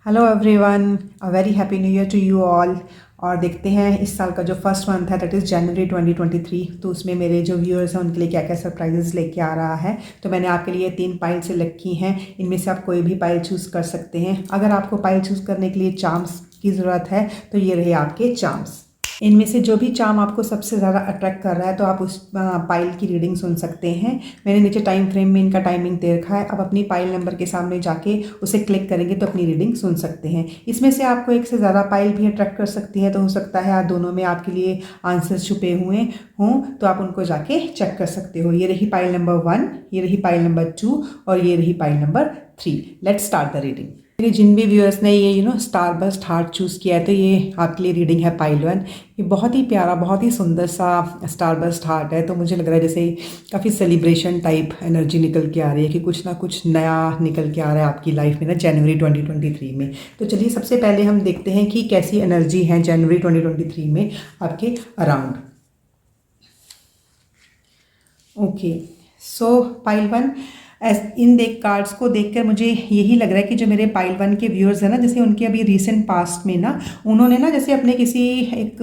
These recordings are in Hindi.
Hello everyone, a very happy new year to you all. और देखते हैं इस साल का जो फर्स्ट मंथ है दैट इज़ जनवरी 2023, तो उसमें मेरे जो व्यूअर्स हैं उनके लिए क्या क्या सरप्राइजेस लेके आ रहा है। तो मैंने आपके लिए 3 पाइल से रखी हैं, इनमें से आप कोई भी पाइल चूज़ कर सकते हैं। अगर आपको पाइल चूज़ करने के लिए चार्म्स की ज़रूरत है तो ये रहे आपके चार्म्स। इनमें से जो भी चार्म आपको सबसे ज़्यादा अट्रैक्ट कर रहा है तो आप उस पाइल की रीडिंग सुन सकते हैं। मैंने नीचे टाइम फ्रेम में इनका टाइमिंग दे रखा है। अब अपनी पाइल नंबर के सामने जाके उसे क्लिक करेंगे तो अपनी रीडिंग सुन सकते हैं। इसमें से आपको एक से ज़्यादा पाइल भी अट्रैक्ट कर सकती है, तो हो सकता है आप दोनों में आपके लिए आंसर्स छुपे हुए हों, तो आप उनको जाके चेक कर सकते हो। ये रही पाइल नंबर 1, ये रही पाइल नंबर 2 और ये रही pile number 3। Let's start the reading. मेरे जिन भी व्यूअर्स ने ये स्टार बस्ट हार्ट चूज़ किया है तो ये आपके लिए रीडिंग है पाइल 1। ये बहुत ही प्यारा, बहुत ही सुंदर सा स्टार बस्ट हार्ट है। तो मुझे लग रहा है जैसे काफ़ी सेलिब्रेशन टाइप एनर्जी निकल के आ रही है कि कुछ ना कुछ नया निकल के आ रहा है आपकी लाइफ में ना जनवरी 2023 में। तो चलिए सबसे पहले हम देखते हैं कि कैसी एनर्जी है जनवरी 2023 में आपके अराउंड। ओके, सो पाइल 1, इन कार्ड्स को देखकर मुझे यही लग रहा है कि जो मेरे पाइल 1 के व्यूअर्स हैं ना, जैसे उनके अभी रिसेंट पास्ट में ना उन्होंने ना जैसे अपने किसी एक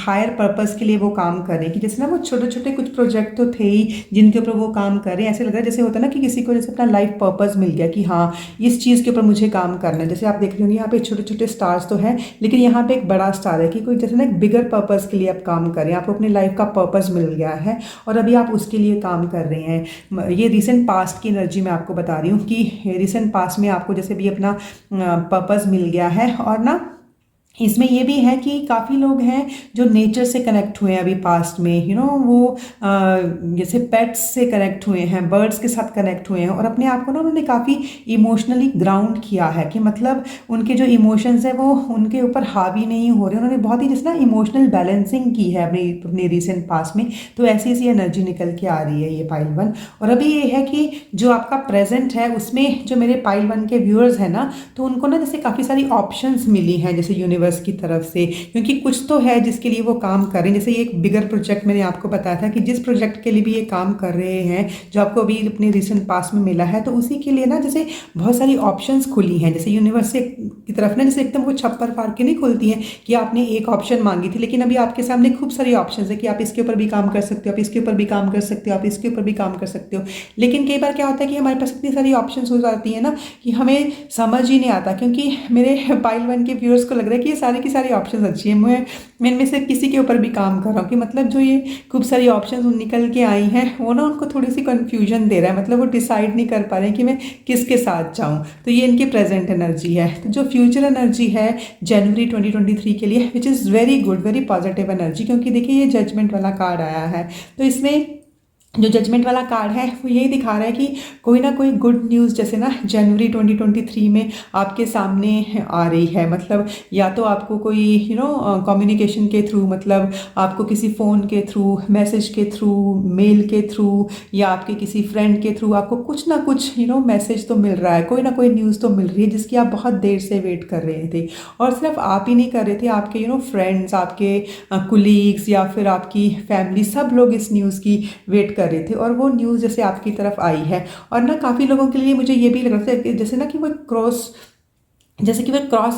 हायर पर्पस के लिए वो काम कर रहे हैं, कि जैसे ना वो छोटे छोटे कुछ प्रोजेक्ट तो थे ही जिनके ऊपर वो काम कर रहे हैं। ऐसे लग रहा है जैसे होता है ना कि किसी को जैसे अपना लाइफ पर्पस मिल गया कि हाँ इस चीज़ के ऊपर मुझे काम करना है। जैसे आप देख रहे होंगे यहाँ पे छोटे छोटे स्टार्स तो है, लेकिन यहाँ पे एक बड़ा स्टार है कि कोई जैसे ना एक बिगर पर्पस के लिए आप काम कर रहे हैं, आपको अपनी लाइफ का पर्पस मिल गया है और अभी आप उसके लिए काम कर रहे हैं। ये रिसेंट पास्ट की एनर्जी मैं आपको बता रही हूँ कि रिसेंट पास्ट में आपको जैसे भी अपना पर्पस मिल गया है। और ना इसमें ये भी है कि काफ़ी लोग हैं जो नेचर से कनेक्ट हुए हैं अभी पास्ट में, वो जैसे पेट्स से कनेक्ट हुए हैं, बर्ड्स के साथ कनेक्ट हुए हैं और अपने आप को ना उन्होंने काफ़ी इमोशनली ग्राउंड किया है, कि मतलब उनके जो इमोशंस है वो उनके ऊपर हावी नहीं हो रहे। उन्होंने बहुत ही जैसे ना इमोशनल बैलेंसिंग की है अपने रिसेंट पास्ट में। तो ऐसी ऐसी एनर्जी निकल के आ रही है ये पाइल 1। और अभी ये है कि जो आपका प्रेजेंट है उसमें जो मेरे पाइल 1 के व्यूअर्स हैं ना, तो उनको ना जैसे काफ़ी सारी ऑप्शंस मिली हैं जैसे यूनिवर्स की तरफ से, क्योंकि कुछ तो है जिसके लिए वो काम कर रहे हैं। जैसे ये एक बिगर प्रोजेक्ट मैंने आपको बताया था कि जिस प्रोजेक्ट के लिए भी ये काम कर रहे हैं जो आपको अभी अपने रिसेंट पास्ट में मिला है, तो उसी के लिए ना जैसे बहुत सारी ऑप्शंस खुली हैं। जैसे यूनिवर्स की तरफ ना जैसे एकदम वो छप्पर फाड़ के नहीं खुलती हैं कि आपने एक ऑप्शन मांगी थी लेकिन अभी आपके सामने खूब सारी ऑप्शन है कि आप इसके ऊपर भी काम कर सकते हो, आप इसके ऊपर भी काम कर सकते हो, आप इसके ऊपर भी काम कर सकते हो। लेकिन कई बार क्या होता है कि हमारे पास इतनी सारी ऑप्शन हो जाती है ना कि हमें समझ ही नहीं आता, क्योंकि मेरे पाइल 1 के व्यूअर्स को लग रहा है कि ये सारी की सारी ऑप्शंस अच्छी है। मैं इनमें से किसी के ऊपर भी काम कर रहा हूँ कि मतलब जो ये खूब सारी ऑप्शंस निकल के आई हैं वो ना उनको थोड़ी सी कन्फ्यूजन दे रहा है, मतलब वो डिसाइड नहीं कर पा रहे हैं कि मैं किसके साथ जाऊँ। तो ये इनकी प्रेजेंट एनर्जी है। तो जो फ्यूचर एनर्जी है जनवरी 2023 के लिए which is very good, very positive energy, क्योंकि देखिए ये जजमेंट वाला कार्ड आया है। तो इसमें जो जजमेंट वाला कार्ड है वो यही दिखा रहा है कि कोई ना कोई गुड न्यूज़ जैसे ना जनवरी 2023 में आपके सामने आ रही है। मतलब या तो आपको कोई कम्युनिकेशन के थ्रू, मतलब आपको किसी फ़ोन के थ्रू, मैसेज के थ्रू, मेल के थ्रू या आपके किसी फ्रेंड के थ्रू आपको कुछ ना कुछ मैसेज तो मिल रहा है, कोई ना कोई न्यूज़ तो मिल रही है जिसकी आप बहुत देर से वेट कर रहे थे। और सिर्फ आप ही नहीं कर रहे थे, आपके फ्रेंड्स, आपके कुलीग्स या फिर आपकी फैमिली, सब लोग इस न्यूज़ की वेट कर रहे थे और वो न्यूज़ जैसे आपकी तरफ आई है। और ना काफ़ी लोगों के लिए मुझे ये भी लग रहा था कि जैसे ना कि वो क्रॉस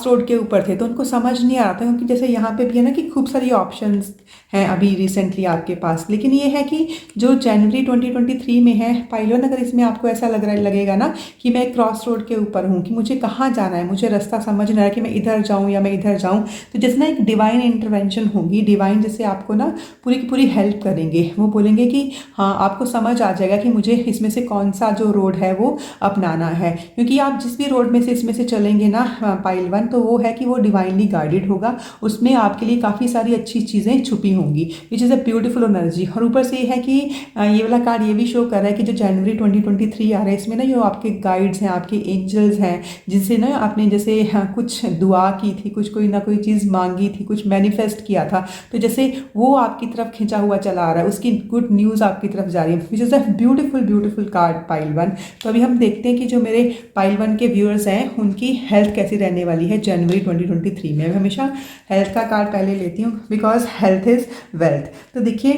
रोड के ऊपर थे, तो उनको समझ नहीं आ रहा था, क्योंकि जैसे यहाँ पे भी है ना कि खूब सारी ऑप्शंस हैं अभी रिसेंटली आपके पास। लेकिन ये है कि जो जनवरी 2023 में है पाइल 1, अगर इसमें आपको ऐसा लगेगा ना कि मैं क्रॉस रोड के ऊपर हूँ, कि मुझे कहाँ जाना है, मुझे रास्ता समझ नहीं आ रहा कि मैं इधर जाऊँ या मैं इधर जाऊँ, तो जैसे ना एक डिवाइन इंटरवेंशन होगी। डिवाइन जैसे आपको ना पूरी की पूरी हेल्प करेंगे। वो बोलेंगे कि हाँ आपको समझ आ जाएगा कि मुझे इसमें से कौन सा जो रोड है वो अपनाना है, क्योंकि आप जिस भी रोड में से इसमें से चलेंगे ना पाइल 1, तो वो है कि वो डिवाइनली गाइडेड होगा। उसमें आपके लिए काफ़ी सारी अच्छी चीज़ें छुपी होंगी, which is a beautiful energy. और ऊपर से ये है कि ये वाला कार्ड ये भी शो कर रहा है कि जो जनवरी 2023 आ रहा है इसमें ना जो आपके गाइड्स हैं, आपके एंजल्स हैं, जिनसे ना आपने जैसे कुछ दुआ की थी, कुछ कोई ना कोई चीज़ मांगी थी, कुछ मैनिफेस्ट किया था, तो जैसे वो आपकी तरफ खिंचा हुआ चला आ रहा है, उसकी गुड न्यूज़ आपकी तरफ जा रही है, which is a beautiful card pile 1। तो अभी हम देखते हैं कि जो मेरे पाइल 1 के व्यूअर्स हैं उनकी हेल्थ कैसी रहने वाली है जनवरी 2023 में। मैं हमेशा हेल्थ का कार्ड पहले लेती हूँ बिकॉज हेल्थ इज़ वेल्थ। तो देखिए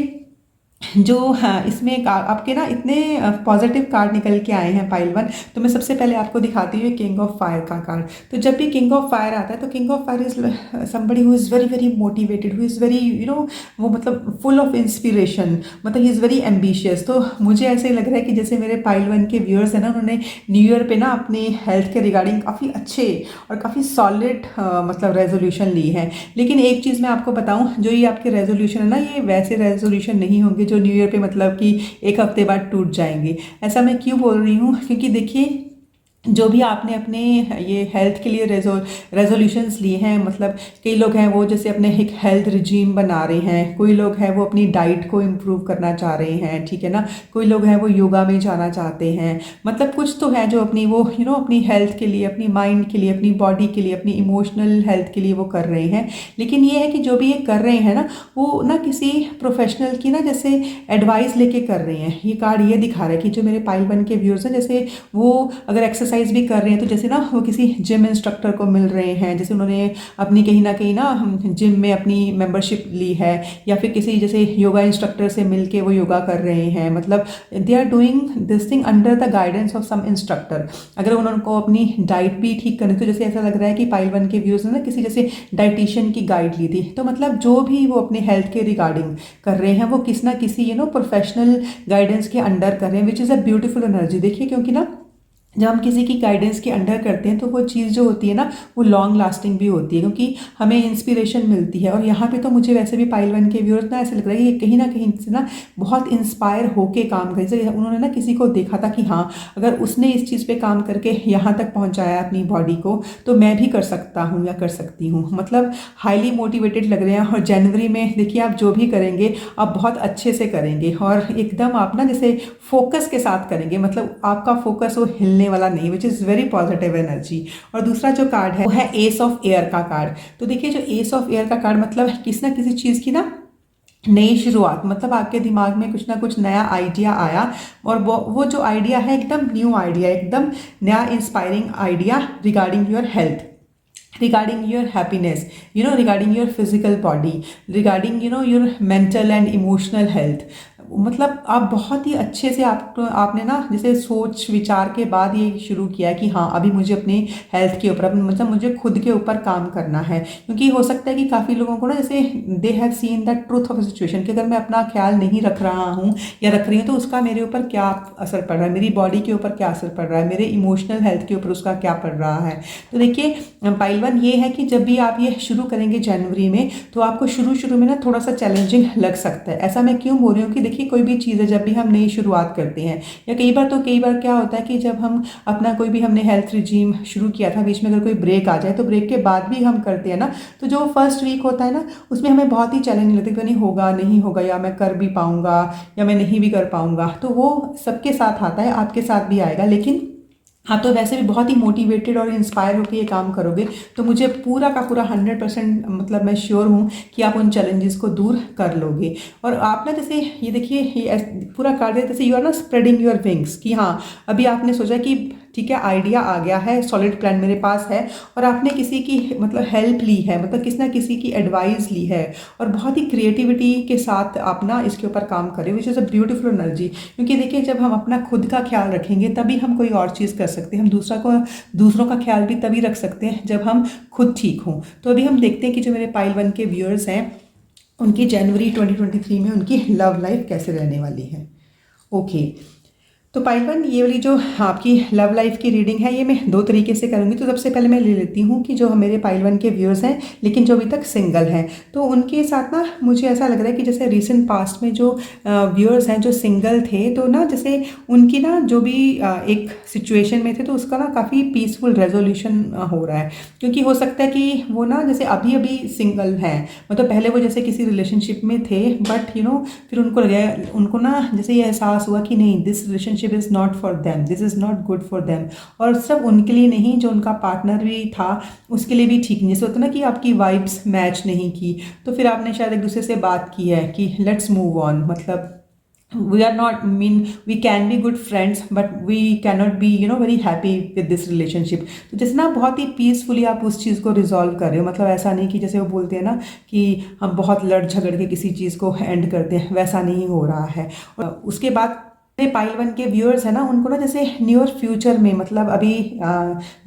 जो हाँ, इसमें आपके ना इतने पॉजिटिव कार्ड निकल के आए हैं पाइल वन। तो मैं सबसे पहले आपको दिखाती हूँ किंग ऑफ फायर का कार्ड। तो जब भी किंग ऑफ फायर आता है तो king of fire is somebody who is very very motivated, who is very वो मतलब फुल ऑफ इंस्पिरेशन, मतलब ही इज़ वेरी एम्बिशियस। तो मुझे ऐसे लग रहा है कि जैसे मेरे पाइल वन के व्यूअर्स हैं ना, उन्होंने न्यू ईयर पे ना अपनी हेल्थ के रिगार्डिंग काफ़ी अच्छे और काफ़ी सॉलिड मतलब रेजोल्यूशन ली है। लेकिन एक चीज़ मैं आपको बताऊं, जो ये आपके रेजोल्यूशन है ना, ये वैसे रेजोल्यूशन नहीं होंगे जो न्यू ईयर पे मतलब कि एक हफ्ते बाद टूट जाएंगे। ऐसा मैं क्यों बोल रही हूँ, क्योंकि देखिए जो भी आपने अपने ये हेल्थ के लिए रेजोल्यूशंस लिए हैं, मतलब कई लोग हैं वो जैसे अपने एक हेल्थ रिजीम बना रहे हैं, कोई लोग हैं वो अपनी डाइट को इम्प्रूव करना चाह रहे हैं, ठीक है ना, कोई लोग हैं वो योगा में जाना चाहते हैं, मतलब कुछ तो है जो अपनी वो अपनी हेल्थ के लिए, अपनी माइंड के लिए, अपनी बॉडी के लिए, अपनी इमोशनल हेल्थ के लिए वो कर रहे हैं। लेकिन ये है कि जो भी ये कर रहे हैं ना, वो ना किसी प्रोफेशनल की ना जैसे एडवाइस लेके कर रहे हैं। ये कार्ड ये दिखा रहा है कि जो मेरे पाइल वन के व्यूअर्स हैं, जैसे वो अगर एक्सरसाइज भी कर रहे हैं तो जैसे ना वो किसी जिम इंस्ट्रक्टर को मिल रहे हैं, जैसे उन्होंने अपनी कहीं ना जिम में अपनी मेंबरशिप ली है, या फिर किसी जैसे योगा इंस्ट्रक्टर से मिल के वो योगा कर रहे हैं, मतलब they are doing this thing under the guidance of some instructor. अगर उनको अपनी डाइट भी ठीक करनी, तो जैसे ऐसा लग रहा है कि पाइल वन के व्यूअर्स ने ना किसी जैसे डाइटिशियन की गाइड ली थी। तो मतलब जो भी वो अपने हेल्थ के रिगार्डिंग कर रहे हैं वो किसी ना किसी प्रोफेशनल गाइडेंस के अंडर कर रहे हैं, which is a beautiful energy. देखिए क्योंकि ना जब हम किसी की गाइडेंस के अंडर करते हैं तो वो चीज़ जो होती है ना, वो लॉन्ग लास्टिंग भी होती है, क्योंकि हमें इंस्पिरेशन मिलती है। और यहाँ पे तो मुझे वैसे भी पाइल वन के व्यूअर्स ना ऐसे लग रहा है कि कहीं ना कहीं से ना बहुत इंस्पायर होके काम करे। जैसे उन्होंने ना किसी को देखा था कि हाँ, अगर उसने इस चीज़ पे काम करके यहाँ तक पहुँचाया अपनी बॉडी को, तो मैं भी कर सकता हूँ या कर सकती हूँ। मतलब हाईली मोटिवेटेड लग रहे हैं। और जनवरी में देखिए आप जो भी करेंगे आप बहुत अच्छे से करेंगे, और एकदम आप ना जैसे फोकस के साथ करेंगे, मतलब आपका फोकस वो हिलने वाला नहीं, which is very positive energy. और दूसरा जो कार्ड है वो है एस ऑफ एयर का कार्ड। तो देखिए जो एस ऑफ एयर का कार्ड मतलब किसी ना किसी चीज़ की ना नई शुरुआत, मतलब आपके दिमाग में कुछ ना कुछ नया आइडिया आया, और वो जो आइडिया है एकदम न्यू आइडिया, एकदम नया inspiring idea regarding your health, regarding your happiness, regarding your physical body, regarding your mental and emotional health। मतलब आप बहुत ही अच्छे से आपने ना जैसे सोच विचार के बाद ये शुरू किया कि हाँ अभी मुझे अपनी हेल्थ के ऊपर, मतलब मुझे खुद के ऊपर काम करना है। क्योंकि हो सकता है कि काफ़ी लोगों को ना जैसे they have seen the truth of situation, कि अगर मैं अपना ख्याल नहीं रख रहा हूँ या रख रही हूँ तो उसका मेरे ऊपर क्या असर पड़ रहा है, मेरी बॉडी के ऊपर क्या असर पड़ रहा है, मेरे इमोशनल हेल्थ के ऊपर उसका क्या पड़ रहा है। तो देखिए पाइल वन ये है कि जब भी आप ये शुरू करेंगे जनवरी में, तो आपको शुरू में ना थोड़ा सा चैलेंजिंग लग सकता है। ऐसा मैं क्यों बोल रही हूँ कि देखिए कोई भी चीज़ है जब भी हम नई शुरुआत करते हैं, या कई बार क्या होता है कि जब हम अपना कोई भी हमने हेल्थ रिजीम शुरू किया था, बीच में अगर कोई ब्रेक आ जाए तो ब्रेक के बाद भी हम करते हैं ना, तो जो फर्स्ट वीक होता है ना उसमें हमें बहुत ही चैलेंजिंग लगता है कि नहीं होगा, या मैं कर भी पाऊंगा या मैं नहीं भी कर पाऊंगा। तो वो सबके साथ आता है, आपके साथ भी आएगा। लेकिन हाँ, तो वैसे भी बहुत ही मोटिवेटेड और इंस्पायर होकर ये काम करोगे, तो मुझे पूरा का पूरा 100% मतलब मैं श्योर हूँ कि आप उन चैलेंजेस को दूर कर लोगे। और आप ना जैसे ये देखिए ये पूरा कार्ड है, जैसे यू आर ना स्प्रेडिंग योर विंग्स, कि हाँ अभी आपने सोचा कि ठीक है आइडिया आ गया है, सॉलिड प्लान मेरे पास है, और आपने किसी की मतलब हेल्प ली है, मतलब किसी ना किसी की एडवाइस ली है, और बहुत ही क्रिएटिविटी के साथ आप ना इसके ऊपर काम करें, which is a beautiful energy. क्योंकि देखिए जब हम अपना खुद का ख्याल रखेंगे तभी हम कोई और चीज़ कर सकते हैं, हम दूसरों का ख्याल भी तभी रख सकते हैं जब हम खुद ठीक हों। तो अभी हम देखते हैं कि जो मेरे पाइल वन के व्यूअर्स हैं उनकी जनवरी 2023 में उनकी लव लाइफ कैसे रहने वाली है। ओके, तो पाइल वन ये वाली जो आपकी लव लाइफ की रीडिंग है ये मैं दो तरीके से करूँगी। तो सबसे पहले मैं ले लेती हूँ कि जो मेरे पाइल वन के व्यूअर्स हैं लेकिन जो अभी तक सिंगल हैं, तो उनके साथ ना मुझे ऐसा लग रहा है कि जैसे रिसेंट पास्ट में जो व्यूअर्स हैं जो सिंगल थे, तो ना जैसे उनकी ना जो भी एक सिचुएशन में थे तो उसका ना काफ़ी पीसफुल रेजोल्यूशन हो रहा है। क्योंकि हो सकता है कि वो ना जैसे अभी अभी सिंगल हैं, मतलब पहले वो जैसे किसी रिलेशनशिप में थे, बट फिर उनको लगा, उनको ना जैसे ये एहसास हुआ कि नहीं, this relationship is not for them, this is not good for them. और सिर्फ उनके लिए नहीं, जो उनका पार्टनर भी था उसके लिए भी ठीक नहीं। जैसे होता है ना कि आपकी वाइब्स मैच नहीं की, तो फिर आपने शायद एक दूसरे से बात की है कि लेट्स मूव ऑन, मतलब we are not mean we can be good friends but we cannot be very happy with this relationship। तो जैसे ना बहुत ही पीसफुली आप उस चीज़ को रिजॉल्व कर रहे हो, मतलब ऐसा नहीं कि जैसे वो बोलते हैं ना कि हम बहुत लड़ झगड़ के किसी चीज़ को एंड करते हैं, वैसा नहीं हो रहा है। और उसके बाद मेरे पाइल वन के व्यूअर्स है ना, उनको ना जैसे नियर फ्यूचर में, मतलब अभी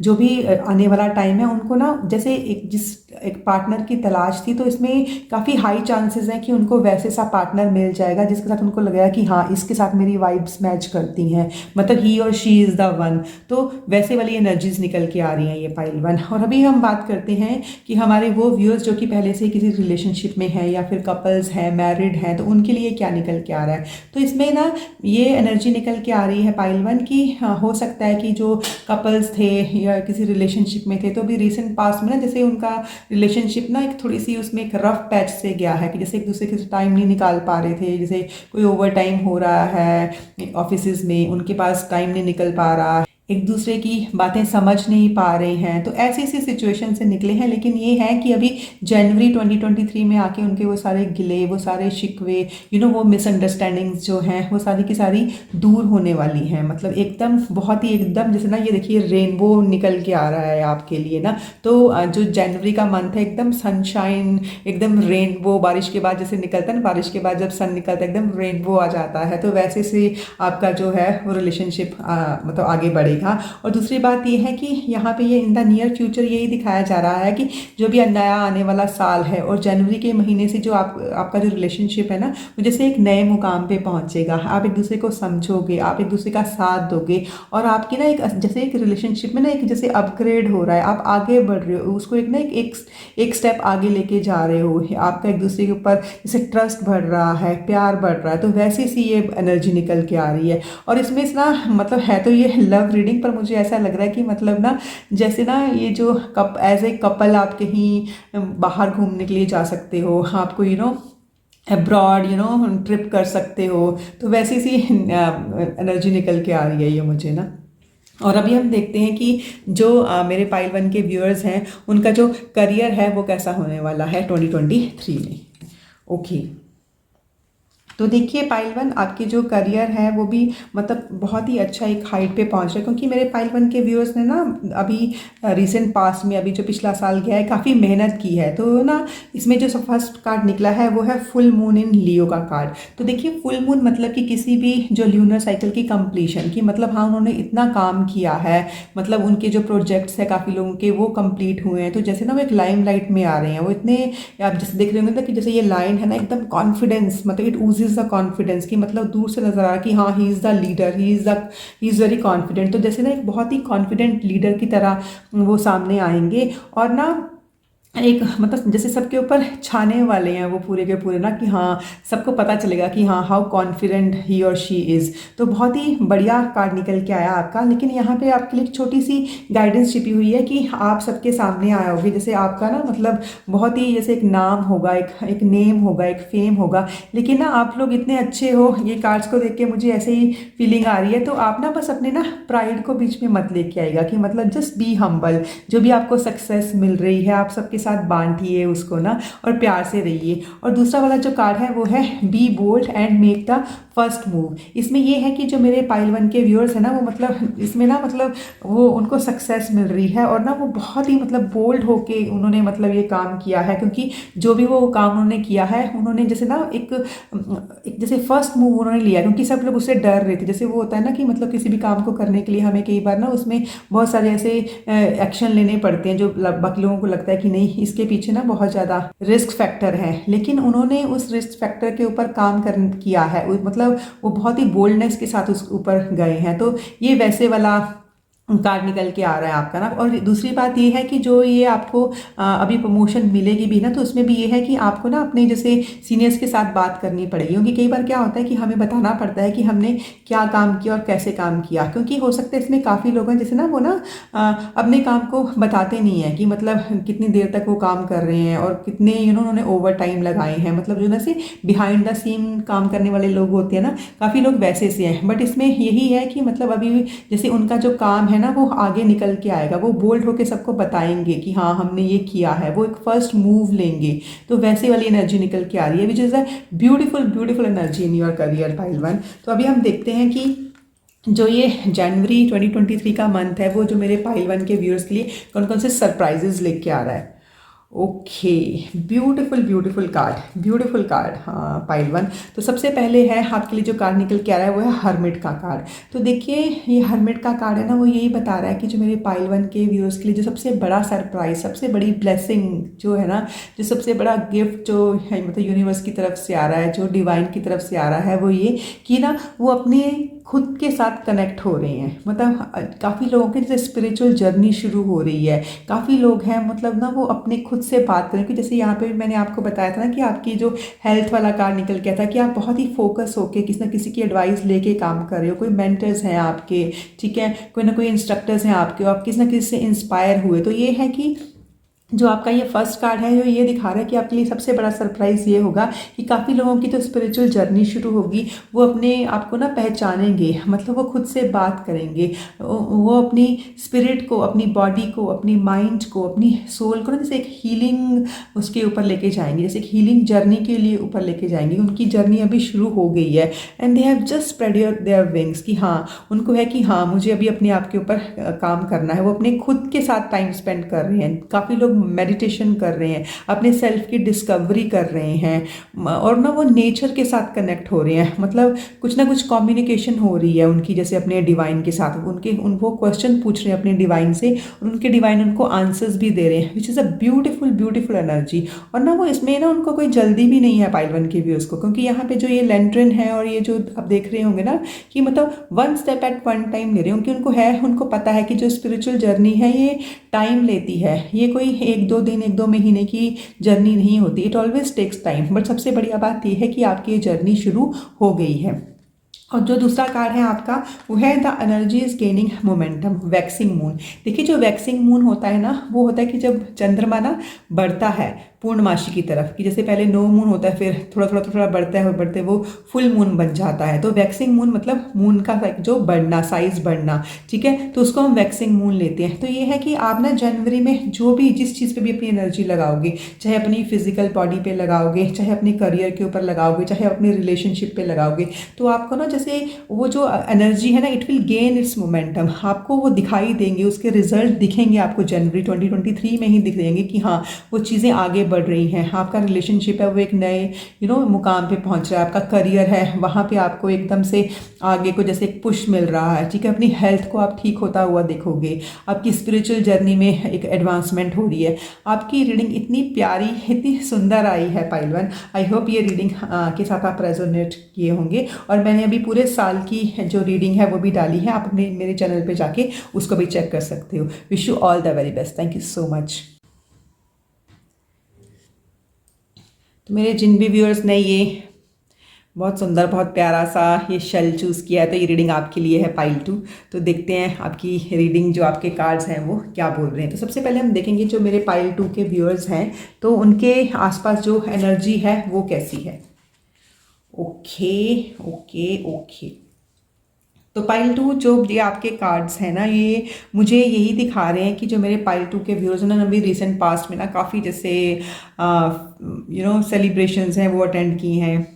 जो भी आने वाला टाइम है, उनको ना जैसे एक पार्टनर की तलाश थी, तो इसमें काफ़ी हाई चांसेस हैं कि उनको वैसे सा पार्टनर मिल जाएगा जिसके साथ उनको लगेगा कि हाँ इसके साथ मेरी वाइब्स मैच करती हैं, मतलब ही और शी इज़ द वन। तो वैसे वाली एनर्जीज निकल के आ रही हैं ये पाइल वन। और अभी हम बात करते हैं कि हमारे वो व्यूअर्स जो कि पहले से किसी रिलेशनशिप में हैं या फिर कपल्स हैं, मैरिड हैं, तो उनके लिए क्या निकल के आ रहा है। तो इसमें ना ये एनर्जी निकल के आ रही है पाइल वन की, हो सकता है कि जो कपल्स थे या किसी रिलेशनशिप में थे, तो अभी रिसेंट पास्ट में ना जैसे उनका रिलेशनशिप ना एक थोड़ी सी उसमें एक रफ पैच से गया है कि जैसे एक दूसरे के टाइम नहीं निकाल पा रहे थे, जैसे कोई ओवर टाइम हो रहा है ऑफिस में, उनके पास टाइम नहीं निकल पा रहा है, एक दूसरे की बातें समझ नहीं पा रहे हैं, तो ऐसी ऐसी सिचुएशन से निकले हैं। लेकिन ये है कि अभी जनवरी 2023 में आके उनके वो सारे गिले, वो सारे शिकवे, वो मिसअंडरस्टैंडिंग्स जो हैं वो सारी की सारी दूर होने वाली हैं। मतलब एकदम बहुत ही एकदम जैसे ना ये देखिए रेनबो निकल के आ रहा है आपके लिए ना। तो जो जनवरी का मंथ है एकदम सनशाइन, एकदम रेनबो, बारिश के बाद जैसे निकलता है ना, बारिश के बाद जब सन निकलता है एकदम रेनबो आ जाता है, तो वैसे से आपका जो है वो रिलेशनशिप मतलब आगे बढ़ेगा। और दूसरी बात ये है कि यहाँ पे ये इन द नियर फ्यूचर यही दिखाया जा रहा है कि जो भी नया आने वाला साल है और जनवरी के महीने से जो आपका जो रिलेशनशिप है ना, वो जैसे एक नए मुकाम पे पहुंचेगा। आप एक दूसरे को समझोगे, आप एक दूसरे का साथ दोगे, और आपकी ना एक जैसे एक रिलेशनशिप में ना एक जैसे अपग्रेड हो रहा है, आप आगे बढ़ रहे हो, उसको एक ना एक स्टेप आगे लेके जा रहे हो, आपका एक दूसरे के ऊपर जैसे ट्रस्ट बढ़ रहा है, प्यार बढ़ रहा है। तो वैसी सी ये एनर्जी निकल के आ रही है। और इसमें ना मतलब है तो ये लव रीडिंग, पर मुझे ऐसा लग रहा है कि मतलब ना जैसे ना ये जो एज ए कपल आप कहीं बाहर घूमने के लिए जा सकते हो, आपको अब्रॉड ट्रिप कर सकते हो, तो वैसी सी एनर्जी निकल के आ रही है ये मुझे ना। और अभी हम देखते हैं कि जो मेरे पाइल वन के व्यूअर्स हैं उनका जो करियर है वो कैसा होने वाला है 2023 में। ओके, तो देखिए पाइल वन आपकी जो करियर है वो भी मतलब बहुत ही अच्छा एक हाइट पे पहुंच रहा है, क्योंकि मेरे पाइल वन के व्यूअर्स ने ना अभी रिसेंट पास्ट में, अभी जो पिछला साल गया है, काफ़ी मेहनत की है। तो ना इसमें जो फर्स्ट कार्ड निकला है वो है फुल मून इन लियो का कार्ड। तो देखिए फुल मून मतलब कि किसी भी जो ल्यूनर साइकिल की कंप्लीशन की, मतलब हाँ उन्होंने इतना काम किया है, मतलब उनके जो प्रोजेक्ट्स है काफ़ी लोगों के वो कंप्लीट हुए हैं, तो जैसे ना वो एक लाइम लाइट में आ रहे हैं। वो इतने, आप जैसे देख रहे होंगे ना कि जैसे ये लाइन है ना एकदम कॉन्फिडेंस, मतलब इट ऊजेज द कॉन्फिडेंस की, मतलब दूर से नजर आ रहा है कि हाँ he is the leader, he is very confident. तो जैसे ना एक बहुत ही कॉन्फिडेंट लीडर की तरह वो सामने आएंगे, और ना एक मतलब जैसे सबके ऊपर छाने वाले हैं वो पूरे के पूरे ना, कि हाँ सबको पता चलेगा कि हाँ हाउ कॉन्फिडेंट ही और शी इज़। तो बहुत ही बढ़िया कार्ड निकल के आया आपका। लेकिन यहाँ पे आपके लिए एक छोटी सी गाइडेंस छिपी हुई है कि आप सबके सामने आए होगे, जैसे आपका ना मतलब बहुत ही जैसे एक नाम होगा, एक नेम होगा, एक फेम होगा, लेकिन ना आप लोग इतने अच्छे हो, ये कार्ड्स को देख के मुझे ऐसे ही फीलिंग आ रही है। तो आप ना बस अपने ना प्राइड को बीच में मत लेके आएगा, कि मतलब जस्ट बी हम्बल, जो भी आपको सक्सेस मिल रही है आप सबके साथ बांटिए उसको ना, और प्यार से रहिए। और दूसरा वाला जो कार्ड है वो है be bold and make the first move. इसमें ये है कि जो मेरे पाइल वन के व्यूअर्स है ना, वो मतलब इसमें ना मतलब वो उनको सक्सेस मिल रही है, और ना वो बहुत ही मतलब बोल्ड होके उन्होंने मतलब ये काम किया है, क्योंकि जो भी वो काम उन्होंने किया है, उन्होंने जैसे ना एक जैसे फर्स्ट मूव उन्होंने लिया, क्योंकि सब लोग उससे डर रहे थे। जैसे वो होता है ना कि मतलब किसी भी काम को करने के लिए हमें कई बार ना उसमें बहुत सारे ऐसे एक्शन लेने पड़ते हैं जो बाकी लोगों को लगता है कि नहीं इसके पीछे ना बहुत ज़्यादा रिस्क फैक्टर है, लेकिन उन्होंने उस रिस्क फैक्टर के ऊपर काम किया है, मतलब वो बहुत ही बोल्डनेस के साथ उस ऊपर गए हैं। तो ये वैसे वाला कार्ड निकल के आ रहा है आपका ना। और दूसरी बात ये है कि जो ये आपको अभी प्रमोशन मिलेगी भी ना, तो उसमें भी ये है कि आपको ना अपने जैसे सीनियर्स के साथ बात करनी पड़ेगी, क्योंकि कई बार क्या होता है कि हमें बताना पड़ता है कि हमने क्या काम किया और कैसे काम किया, क्योंकि हो सकता है इसमें काफ़ी लोग हैं जैसे ना वो ना अपने काम को बताते नहीं है कि मतलब कितनी देर तक वो काम कर रहे हैं और कितने उन्होंने ओवर टाइम लगाए हैं, मतलब जो ना से बिहाइंड द सीन काम करने वाले लोग होते हैं ना, काफ़ी लोग वैसे से हैं। बट इसमें यही है कि मतलब अभी जैसे उनका जो काम है है ना वो आगे निकल के आएगा, वो बोल्ड होके सबको बताएंगे कि हाँ हमने ये किया है, वो एक फर्स्ट मूव लेंगे। तो वैसी वाली एनर्जी निकल के आ रही है, which is a beautiful beautiful energy in your career pile one. तो अभी हम देखते हैं कि जो ये जनवरी 2023 का मंथ है वो जो मेरे पाइल वन के व्यूअर्स के लिए कौन कौन से सरप्राइजेस लेके आ रहा है। Okay, beautiful beautiful card, beautiful card. हाँ पाइल वन, तो सबसे पहले है आपके लिए जो कार्ड निकल के आ रहा है वो है हर्मिट का कार्ड। तो देखिए ये हर्मिट का कार्ड है ना, वो यही बता रहा है कि जो मेरे पाइल वन के व्यूअर्स के लिए जो सबसे बड़ा सरप्राइज, सबसे बड़ी ब्लेसिंग जो है ना, जो सबसे बड़ा गिफ्ट जो है मतलब यूनिवर्स की तरफ से आ रहा है, जो डिवाइन की तरफ से आ रहा है, वो ये कि ना वो अपने खुद के साथ कनेक्ट हो रहे हैं। मतलब काफ़ी लोगों की जैसे स्पिरिचुअल जर्नी शुरू हो रही है, काफ़ी लोग हैं मतलब ना वो अपने खुद से बात करें कि जैसे यहाँ पे मैंने आपको बताया था ना कि आपकी जो हेल्थ वाला कार्ड निकल के था कि आप बहुत ही फोकस होके किसी ना किसी की एडवाइस लेके काम कर रहे हो, कोई मेंटर्स हैं आपके, ठीक है, कोई ना कोई इंस्ट्रक्टर्स हैं आपके, आप किसी ना किसी से इंस्पायर हुए। तो ये है कि जो आपका ये फर्स्ट कार्ड है जो ये दिखा रहा है कि आपके लिए सबसे बड़ा सरप्राइज़ ये होगा कि काफ़ी लोगों की जो स्पिरिचुअल जर्नी शुरू होगी वो अपने आप को ना पहचानेंगे, मतलब वो खुद से बात करेंगे, वो अपनी स्पिरिट को, अपनी बॉडी को, अपनी माइंड को, अपनी सोल को ना जैसे एक हीलिंग उसके ऊपर लेके जाएंगे, जैसे एक हीलिंग जर्नी के लिए ऊपर लेके जाएंगे। उनकी जर्नी अभी शुरू हो गई है and they have just spread their wings कि हाँ उनको है कि हाँ मुझे अभी अपने आप के ऊपर काम करना है। वो अपने खुद के साथ टाइम स्पेंड कर रहे हैं, काफ़ी लोग मेडिटेशन कर रहे हैं, अपने सेल्फ की डिस्कवरी कर रहे हैं और ना वो नेचर के साथ कनेक्ट हो रहे हैं। मतलब कुछ ना कुछ कम्युनिकेशन हो रही है उनकी जैसे अपने डिवाइन के साथ, वो क्वेश्चन पूछ रहे हैं अपने डिवाइन से और उनके डिवाइन उनको आंसर्स भी दे रहे हैं, which is a beautiful beautiful energy. और ना वो इसमें ना उनको कोई जल्दी भी नहीं है पाइल वन के व्यूअर्स को, क्योंकि यहाँ पे जो ये लेंट्रन है और ये जो आप देख रहे होंगे ना कि मतलब one step at one time ले रहे हैं, क्योंकि उनको पता है कि जो स्पिरिचुअल जर्नी है ये टाइम लेती है, ये कोई एक दो दिन एक दो महीने की जर्नी नहीं होती, it always takes time. But सबसे बढ़िया बात यह है कि आपकी ये जर्नी शुरू हो गई है। और जो दूसरा कार्ड है आपका वो है the energy is gaining momentum, waxing moon. देखिए जो वैक्सिंग मून होता है ना वो होता है कि जब चंद्रमा ना बढ़ता है पूर्णमासी की तरफ, कि जैसे पहले नो मून होता है फिर थोड़ा थोड़ा थोड़ा बढ़ता है, बढ़ते वो फुल मून बन जाता है। तो वैक्सिंग मून मतलब मून का जो बढ़ना, साइज बढ़ना, ठीक है, तो उसको हम वैक्सिंग मून लेते हैं। तो ये है कि आप ना जनवरी में जो भी जिस चीज़ पे भी अपनी एनर्जी लगाओगे, चाहे अपनी फिजिकल बॉडी पे लगाओगे, चाहे अपने करियर के ऊपर लगाओगे, चाहे अपनी रिलेशनशिप पे लगाओगे, तो आपको ना जैसे वो जो एनर्जी है ना it will gain it's momentum, आपको वो दिखाई देंगे, उसके रिजल्ट दिखेंगे आपको जनवरी 2023 में ही दिख देंगे कि हाँ वो चीज़ें आगे बढ़ रही हैं। आपका रिलेशनशिप है वो एक नए मुकाम पे पहुंच रहा है, आपका करियर है वहाँ पे आपको एकदम से आगे को जैसे एक पुश मिल रहा है, ठीक है, अपनी हेल्थ को आप ठीक होता हुआ देखोगे, आपकी स्पिरिचुअल जर्नी में एक एडवांसमेंट हो रही है। आपकी रीडिंग इतनी प्यारी, इतनी सुंदर आई है पाइल वन। आई होप ये रीडिंग के साथ आप रेजोनेट किए होंगे। और मैंने अभी पूरे साल की जो रीडिंग है वो भी डाली है, आप अपने मेरे चैनल पे जाके उसको भी चेक कर सकते हो। Wish you all the very best, thank you so much. तो मेरे जिन भी व्यूअर्स ने ये बहुत सुंदर बहुत प्यारा सा ये शेल चूज़ किया है तो ये रीडिंग आपके लिए है पाइल 2। तो देखते हैं आपकी रीडिंग जो आपके कार्ड्स हैं वो क्या बोल रहे हैं। तो सबसे पहले हम देखेंगे जो मेरे पाइल 2 के व्यूअर्स हैं तो उनके आसपास जो एनर्जी है वो कैसी है। ओके ओके ओके, तो पाइल 2 जो ये आपके कार्ड्स हैं ना ये मुझे यही दिखा रहे हैं कि जो मेरे पाइल 2 के व्यूअर्स हैं ना अभी रिसेंट पास्ट में ना काफ़ी जैसे सेलिब्रेशंस हैं वो अटेंड की हैं,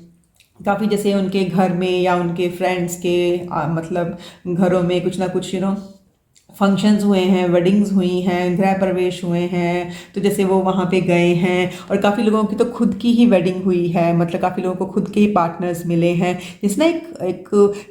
काफ़ी जैसे उनके घर में या उनके फ्रेंड्स के मतलब घरों में कुछ ना कुछ फंक्शंस हुए हैं, वेडिंग्स हुई हैं, गृह प्रवेश हुए हैं, तो जैसे वो वहाँ पे गए हैं। और काफ़ी लोगों की तो खुद की ही वेडिंग हुई है, मतलब काफ़ी लोगों को खुद के ही पार्टनर्स मिले हैं, जिस ना एक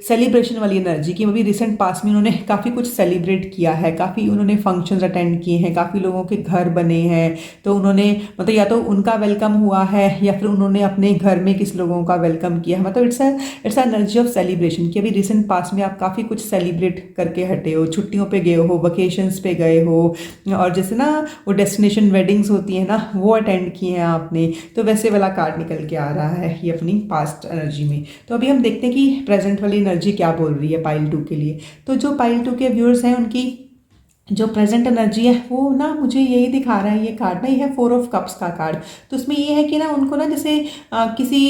सेलिब्रेशन वाली एनर्जी की अभी रिसेंट पास में उन्होंने काफ़ी कुछ सेलिब्रेट किया है, काफ़ी उन्होंने फंक्शंस अटेंड किए हैं, काफ़ी लोगों के घर बने हैं। तो उन्होंने मतलब या तो उनका वेलकम हुआ है या फिर उन्होंने अपने घर में किस लोगों का वेलकम किया है, मतलब इट्स एनर्जी ऑफ सेलिब्रेशन कि अभी रिसेंट पास में आप काफ़ी कुछ सेलिब्रेट करके हटे हो, छुट्टियों पे हो, वकेशंस पे गए हो, और जैसे ना वो डेस्टिनेशन वेडिंग्स होती है ना वो अटेंड किए हैं आपने। तो वैसे वाला कार्ड निकल के आ रहा है ये अपनी पास्ट एनर्जी में। तो अभी हम देखते हैं कि प्रेजेंट वाली एनर्जी क्या बोल रही है पाइल 2 के लिए। तो जो पाइल 2 के व्यूअर्स हैं उनकी जो प्रेजेंट एनर्जी है वो ना मुझे यही दिखा रहा है ये कार्ड ना, ये है 4 ऑफ कप्स का कार्ड। तो उसमें ये है कि ना उनको ना जैसे किसी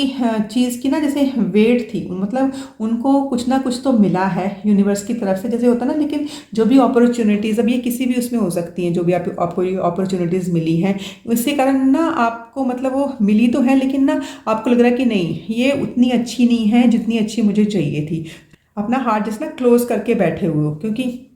चीज़ की ना जैसे वेट थी, मतलब उनको कुछ ना कुछ तो मिला है यूनिवर्स की तरफ से, जैसे होता ना। लेकिन जो भी अपॉर्चुनिटीज़, अब ये किसी भी उसमें हो सकती हैं, जो भी आपको ये अपॉर्चुनिटीज़ मिली हैं, उसके कारण ना आपको मतलब वो मिली तो है, लेकिन ना आपको लग रहा है कि नहीं ये उतनी अच्छी नहीं है जितनी अच्छी मुझे चाहिए थी। अपना हार्ट जैसे ना क्लोज करके बैठे हुए हो, क्योंकि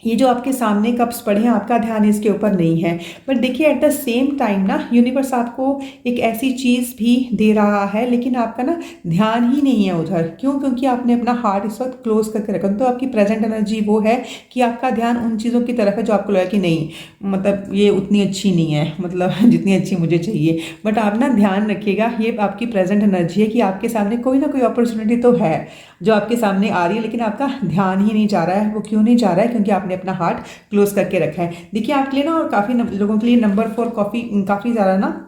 ये जो आपके सामने कप्स पड़े हैं आपका ध्यान इसके ऊपर नहीं है। बट देखिए एट द सेम टाइम ना यूनिवर्स आपको एक ऐसी चीज़ भी दे रहा है, लेकिन आपका ना ध्यान ही नहीं है उधर। क्यों? क्योंकि आपने अपना हार्ट इस वक्त क्लोज करके रखा। तो आपकी प्रेजेंट एनर्जी वो है कि आपका ध्यान उन चीज़ों की तरफ है जो आपको लगा कि नहीं, मतलब ये उतनी अच्छी नहीं है, मतलब जितनी अच्छी मुझे चाहिए। बट आप ना ध्यान रखिएगा, ये आपकी प्रेजेंट एनर्जी है कि आपके सामने कोई ना कोई अपॉर्चुनिटी तो है जो आपके सामने आ रही है, लेकिन आपका ध्यान ही नहीं जा रहा है। वो क्यों नहीं जा रहा है? क्योंकि आपने अपना हार्ट क्लोज करके रखा है। देखिए आपके लिए ना, और काफ़ी लोगों के लिए नंबर 4 काफ़ी ज़्यादा ना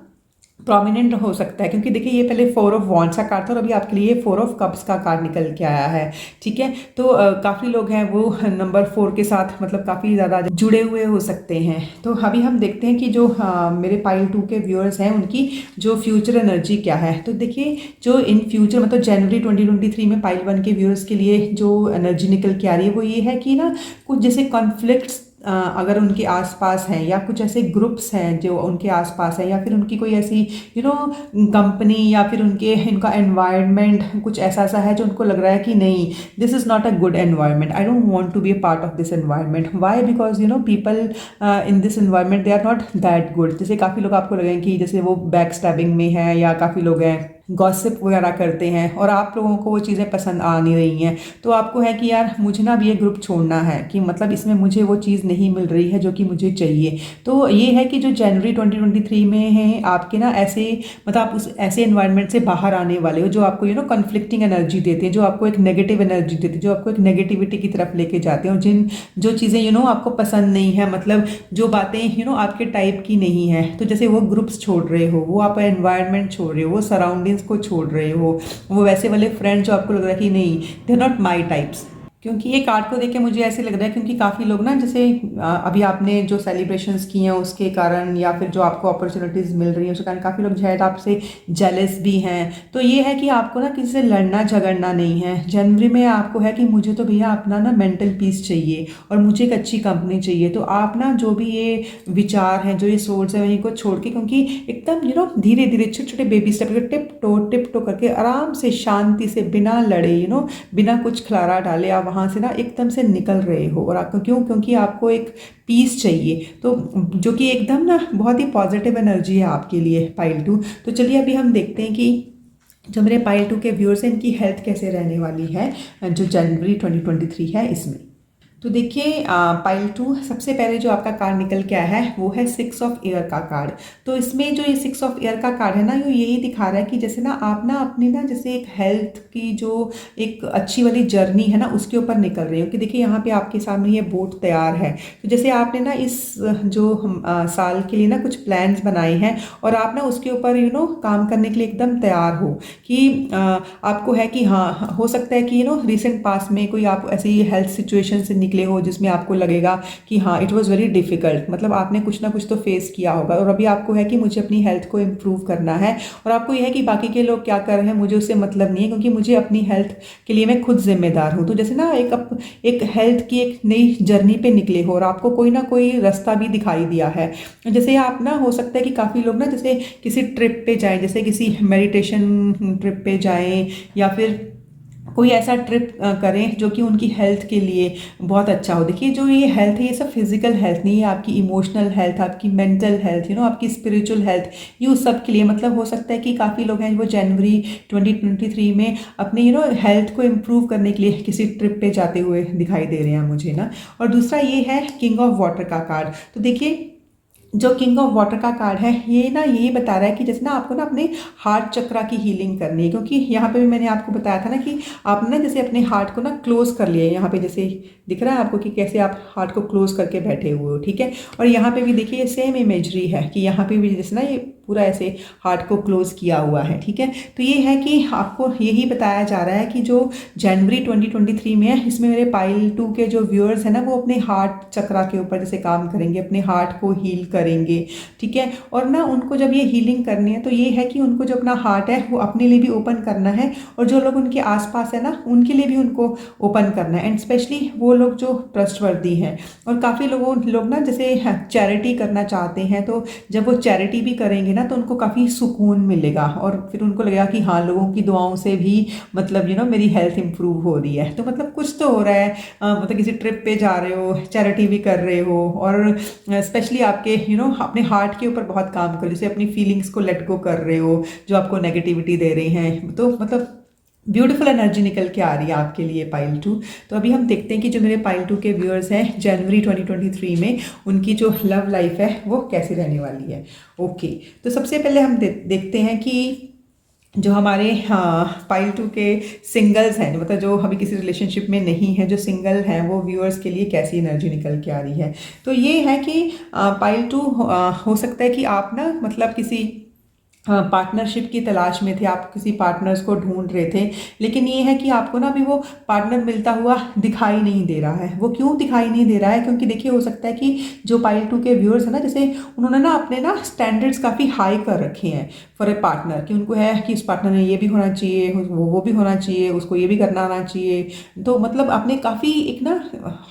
प्रोमिनेंट हो सकता है, क्योंकि देखिए ये पहले 4 ऑफ वॉन्ड्स का कार्ड था और अभी आपके लिए 4 ऑफ कप्स का कार्ड निकल के आया है। ठीक है, तो काफ़ी लोग हैं वो नंबर 4 के साथ मतलब काफ़ी ज़्यादा जुड़े हुए हो सकते हैं। तो अभी हम देखते हैं कि जो मेरे पाइल 2 के व्यूअर्स हैं उनकी जो फ्यूचर एनर्जी क्या है। तो देखिए जो इन फ्यूचर मतलब जनवरी 2023 में पाइल 1 के व्यूअर्स के लिए जो एनर्जी निकल के आ रही है वो ये है कि ना कुछ जैसे कॉन्फ्लिक्ट्स अगर उनके आसपास हैं, या कुछ ऐसे ग्रुप्स हैं जो उनके आसपास है, या फिर उनकी कोई ऐसी कंपनी, या फिर इनका एनवायरनमेंट कुछ ऐसा है जो उनको लग रहा है कि नहीं, this is not a good environment, I don't want to be a part of this environment. Why? Because people in this environment they are not that good. जैसे काफ़ी लोग आपको लगेंगे कि जैसे वो बैक स्टैबिंग में है, या काफ़ी लोग हैं गॉसिप वगैरह करते हैं, और आप लोगों को वो चीज़ें पसंद आ नहीं रही हैं। तो आपको है कि यार मुझे ना भी ये ग्रुप छोड़ना है, कि मतलब इसमें मुझे वो चीज़ नहीं मिल रही है जो कि मुझे चाहिए। तो ये है कि जो जनवरी 2023 में है आपके ना ऐसे मतलब आप उस ऐसे एनवायरनमेंट से बाहर आने वाले हो जो आपको कन्फ्लिक्टिंग एनर्जी देते हैं, जो आपको एक नेगेटिव एनर्जी देते हैं, जो आपको एक नेगेटिविटी की तरफ लेके जाते हैं, और जो चीज़ें आपको पसंद नहीं है, मतलब जो बातें आपके टाइप की नहीं है। तो जैसे वो ग्रुप्स छोड़ रहे हो, वो आप एनवायरनमेंट छोड़ रहे हो, वो सराउंडिंग्स को छोड़ रहे हो, वो वैसे वाले फ्रेंड जो आपको लग रहा है कि नहीं, they are not my types. क्योंकि ये कार्ड को देख के मुझे ऐसे लग रहा है, क्योंकि काफ़ी लोग ना जैसे अभी आपने जो सेलिब्रेशंस किए हैं उसके कारण, या फिर जो आपको अपॉर्चुनिटीज़ मिल रही है उसके कारण काफ़ी लोग शायद आपसे जेलस भी हैं। तो ये है कि आपको ना किसी से लड़ना झगड़ना नहीं है। जनवरी में आपको है कि मुझे तो भैया अपना ना मेंटल पीस चाहिए और मुझे एक अच्छी कंपनी चाहिए। तो आप ना जो भी ये विचार हैं, जो ये सोच है, इनको छोड़ के, क्योंकि एकदम धीरे धीरे छोटे छोटे बेबी स्टेप टिप टो करके आराम से शांति से बिना लड़े बिना कुछ खलारा डाले आप वहाँ से ना एकदम से निकल रहे हो। और आपको क्यों? क्योंकि आपको एक पीस चाहिए, तो जो कि एकदम ना बहुत ही पॉजिटिव एनर्जी है आपके लिए पाइल 2। तो चलिए अभी हम देखते हैं कि जो मेरे पाइल 2 के व्यूअर्स हैं इनकी हेल्थ कैसे रहने वाली है जो जनवरी 2023 है इसमें। तो देखिए पाइल 2 सबसे पहले जो आपका कार्ड निकल के आया है वो है 6 ऑफ एयर का कार्ड। तो इसमें जो ये 6 ऑफ एयर का कार्ड है ना, ये यही दिखा रहा है कि जैसे ना आप ना अपनी ना जैसे एक हेल्थ की जो एक अच्छी वाली जर्नी है ना उसके ऊपर निकल रहे हो। कि देखिए यहाँ पे आपके सामने ये बोर्ड तैयार है। तो जैसे आपने ना इस जो साल के लिए ना कुछ प्लान्स बनाए हैं और आप ना उसके ऊपर काम करने के लिए एकदम तैयार हो। कि आपको है कि हाँ हो सकता है कि रिसेंट पास में कोई आप ऐसी हेल्थ सिचुएशन से निकले हो जिसमें आपको लगेगा कि हाँ इट वाज वेरी डिफिकल्ट, मतलब आपने कुछ ना कुछ तो फेस किया होगा, और अभी आपको है कि मुझे अपनी हेल्थ को इम्प्रूव करना है। और आपको यह है कि बाकी के लोग क्या कर रहे हैं मुझे उससे मतलब नहीं है, क्योंकि मुझे अपनी हेल्थ के लिए मैं खुद जिम्मेदार हूँ। तो जैसे ना एक हेल्थ की एक नई जर्नी पे निकले हो और आपको कोई ना कोई रास्ता भी दिखाई दिया है। जैसे आप ना हो सकता है कि काफ़ी लोग ना जैसे किसी ट्रिप पे जाएं, जैसे किसी मेडिटेशन ट्रिप पे जाएं, या फिर कोई ऐसा ट्रिप करें जो कि उनकी हेल्थ के लिए बहुत अच्छा हो। देखिए जो ये हेल्थ है ये सब फिजिकल हेल्थ नहीं है, आपकी इमोशनल हेल्थ, आपकी मेंटल हेल्थ, आपकी स्पिरिचुअल हेल्थ, ये उस सब के लिए मतलब हो सकता है कि काफ़ी लोग हैं वो जनवरी 2023 में अपनी हेल्थ को इम्प्रूव करने के लिए किसी ट्रिप पे जाते हुए दिखाई दे रहे हैं मुझे ना। और दूसरा ये है किंग ऑफ वाटर का कार्ड। तो देखिए जो किंग ऑफ वाटर का कार्ड है ये ना यही बता रहा है कि जैसे ना आपको ना अपने हार्ट चक्रा की हीलिंग करनी है। क्योंकि यहाँ पे भी मैंने आपको बताया था ना कि आप ना जैसे अपने हार्ट को ना क्लोज कर लिए, यहाँ पे जैसे दिख रहा है आपको कि कैसे आप हार्ट को क्लोज करके बैठे हुए हो। ठीक है, और यहाँ पे भी देखिए सेम इमेजरी है कि यहाँ पे भी जैसे ना ये पूरा ऐसे हार्ट को क्लोज किया हुआ है, ठीक है। तो ये है कि आपको यही बताया जा रहा है कि जो जनवरी 2023 में है, इसमें मेरे पाइल 2 के जो व्यूअर्स हैं ना, वो अपने हार्ट चक्रा के ऊपर जैसे काम करेंगे, अपने हार्ट को हील करेंगे, ठीक है। और ना उनको जब ये हीलिंग करनी है तो ये है कि उनको जो अपना हार्ट है वो अपने लिए भी ओपन करना है, और जो लोग उनके आसपास है ना उनके लिए भी उनको ओपन करना है, एंड स्पेशली वो लोग जो ट्रस्टवर्दी हैं। और काफ़ी लोग ना जैसे चैरिटी करना चाहते हैं, तो जब वो चैरिटी भी करेंगे ना तो उनको काफ़ी सुकून मिलेगा, और फिर उनको लगेगा कि हाँ, लोगों की दुआओं से भी मतलब मेरी हेल्थ इंप्रूव हो रही है। तो मतलब कुछ तो हो रहा है, मतलब किसी ट्रिप पे जा रहे हो, चैरिटी भी कर रहे हो, और स्पेशली आपके अपने हार्ट के ऊपर बहुत काम करो, जैसे अपनी फीलिंग्स को लेट गो कर रहे हो जो आपको नेगेटिविटी दे रही हैं। तो मतलब ब्यूटीफुल एनर्जी निकल के आ रही है आपके लिए पाइल 2। तो अभी हम देखते हैं कि जो मेरे पाइल 2 के व्यूअर्स हैं जनवरी 2023 में, उनकी जो लव लाइफ है वो कैसी रहने वाली है। ओके, तो सबसे पहले हम देखते हैं कि जो हमारे पाइल 2 के सिंगल्स हैं, मतलब जो अभी किसी रिलेशनशिप में नहीं है, जो सिंगल हैं, वो व्यूअर्स के लिए कैसी एनर्जी निकल के आ रही है। तो ये है कि पाइल 2 हो सकता है कि आप ना मतलब किसी पार्टनरशिप की तलाश में थे, आप किसी पार्टनर्स को ढूंढ रहे थे, लेकिन ये है कि आपको ना अभी वो पार्टनर मिलता हुआ दिखाई नहीं दे रहा है। वो क्यों दिखाई नहीं दे रहा है? क्योंकि देखिए, हो सकता है कि जो पाइल 2 के व्यूअर्स हैं ना, जैसे उन्होंने ना अपने ना स्टैंडर्ड्स काफ़ी हाई कर रखे हैं फॉर ए पार्टनर, कि उनको है कि इस पार्टनर ने ये भी होना चाहिए, वो भी होना चाहिए, उसको ये भी करना आना चाहिए। तो मतलब आपने काफ़ी एक ना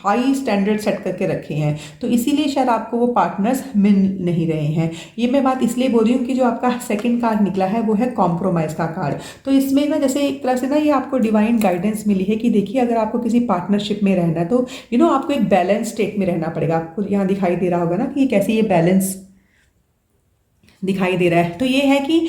हाई स्टैंडर्ड सेट करके रखे हैं, तो इसीलिए शायद आपको वो पार्टनर्स मिल नहीं रहे हैं। ये मैं बात इसलिए बोल रही हूँ कि जो आपका सेकंड कार्ड निकला है वो है कॉम्प्रोमाइज़ का कार्ड। तो इसमें ना जैसे एक तरह से ना ये आपको डिवाइन गाइडेंस मिली है कि देखिए, अगर आपको किसी पार्टनरशिप में रहना है तो आपको एक बैलेंस स्टेट में रहना पड़ेगा। आपको यहाँ दिखाई दे रहा होगा ना कि कैसे ये बैलेंस दिखाई दे रहा है। तो ये है कि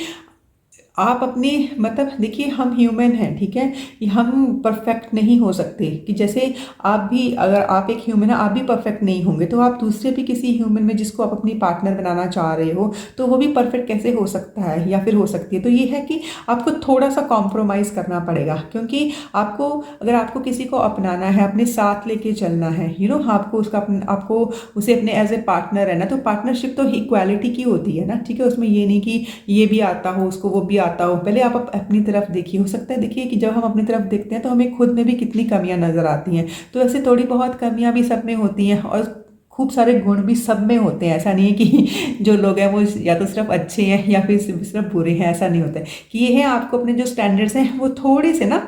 आप अपनी मतलब देखिए, हम ह्यूमन हैं, ठीक है, हम परफेक्ट नहीं हो सकते। कि जैसे आप भी, अगर आप एक ह्यूमन है, आप भी परफेक्ट नहीं होंगे, तो आप दूसरे भी किसी ह्यूमन में जिसको आप अपनी पार्टनर बनाना चाह रहे हो, तो वो भी परफेक्ट कैसे हो सकता है या फिर हो सकती है। तो ये है कि आपको थोड़ा सा कॉम्प्रोमाइज़ करना पड़ेगा, क्योंकि आपको, अगर आपको किसी को अपनाना है, अपने साथ लेके चलना है, आपको उसका आपको उसे अपने एज ए पार्टनर है ना, तो पार्टनरशिप तो इक्वालिटी की होती है ना, ठीक है। उसमें ये नहीं कि ये भी आता हो, उसको वो भी आता हो। पहले आप अपनी तरफ देखिए। हो सकता है देखिए कि जब हम अपनी तरफ देखते हैं तो हमें खुद में भी कितनी कमियां नजर आती हैं। तो ऐसे थोड़ी बहुत कमियां भी सब में होती हैं, और खूब सारे गुण भी सब में होते हैं। ऐसा नहीं है कि जो लोग हैं वो या तो सिर्फ अच्छे हैं या फिर सिर्फ बुरे हैं, ऐसा नहीं होता है। कि ये है, आपको अपने जो स्टैंडर्ड्स हैं वो थोड़े से ना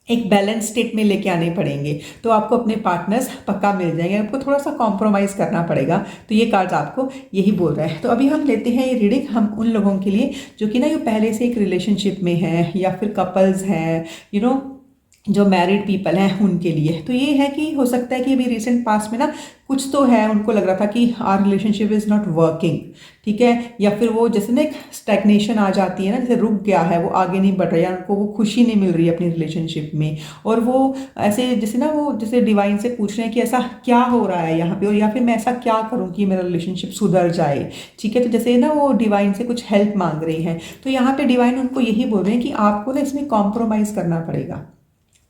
एक बैलेंस स्टेट में लेके आने पड़ेंगे, तो आपको अपने पार्टनर्स पक्का मिल जाएंगे। आपको थोड़ा सा कॉम्प्रोमाइज़ करना पड़ेगा। तो ये कार्ड आपको यही बोल रहा है। तो अभी हम लेते हैं ये रीडिंग हम उन लोगों के लिए जो कि ना ये पहले से एक रिलेशनशिप में है, या फिर कपल्स हैं, जो मैरिड पीपल हैं उनके लिए। तो ये है कि हो सकता है कि अभी रिसेंट पास्ट में ना कुछ तो है, उनको लग रहा था कि our relationship is not working, ठीक है, या फिर वो जैसे ना एक स्टैग्नेशन आ जाती है ना, जैसे रुक गया है, वो आगे नहीं बढ़ रहा है, या उनको वो खुशी नहीं मिल रही है अपनी रिलेशनशिप में, और वो ऐसे जैसे ना वो जैसे डिवाइन से पूछ रहे हैं कि ऐसा क्या हो रहा है यहाँ पे, और या फिर मैं ऐसा क्या करूँ कि मेरा रिलेशनशिप सुधर जाए, ठीक है। तो जैसे ना वो डिवाइन से कुछ हेल्प मांग रही हैं, तो यहाँ पे डिवाइन उनको यही बोल रहे हैं कि आपको ना इसमें कॉम्प्रोमाइज़ करना पड़ेगा।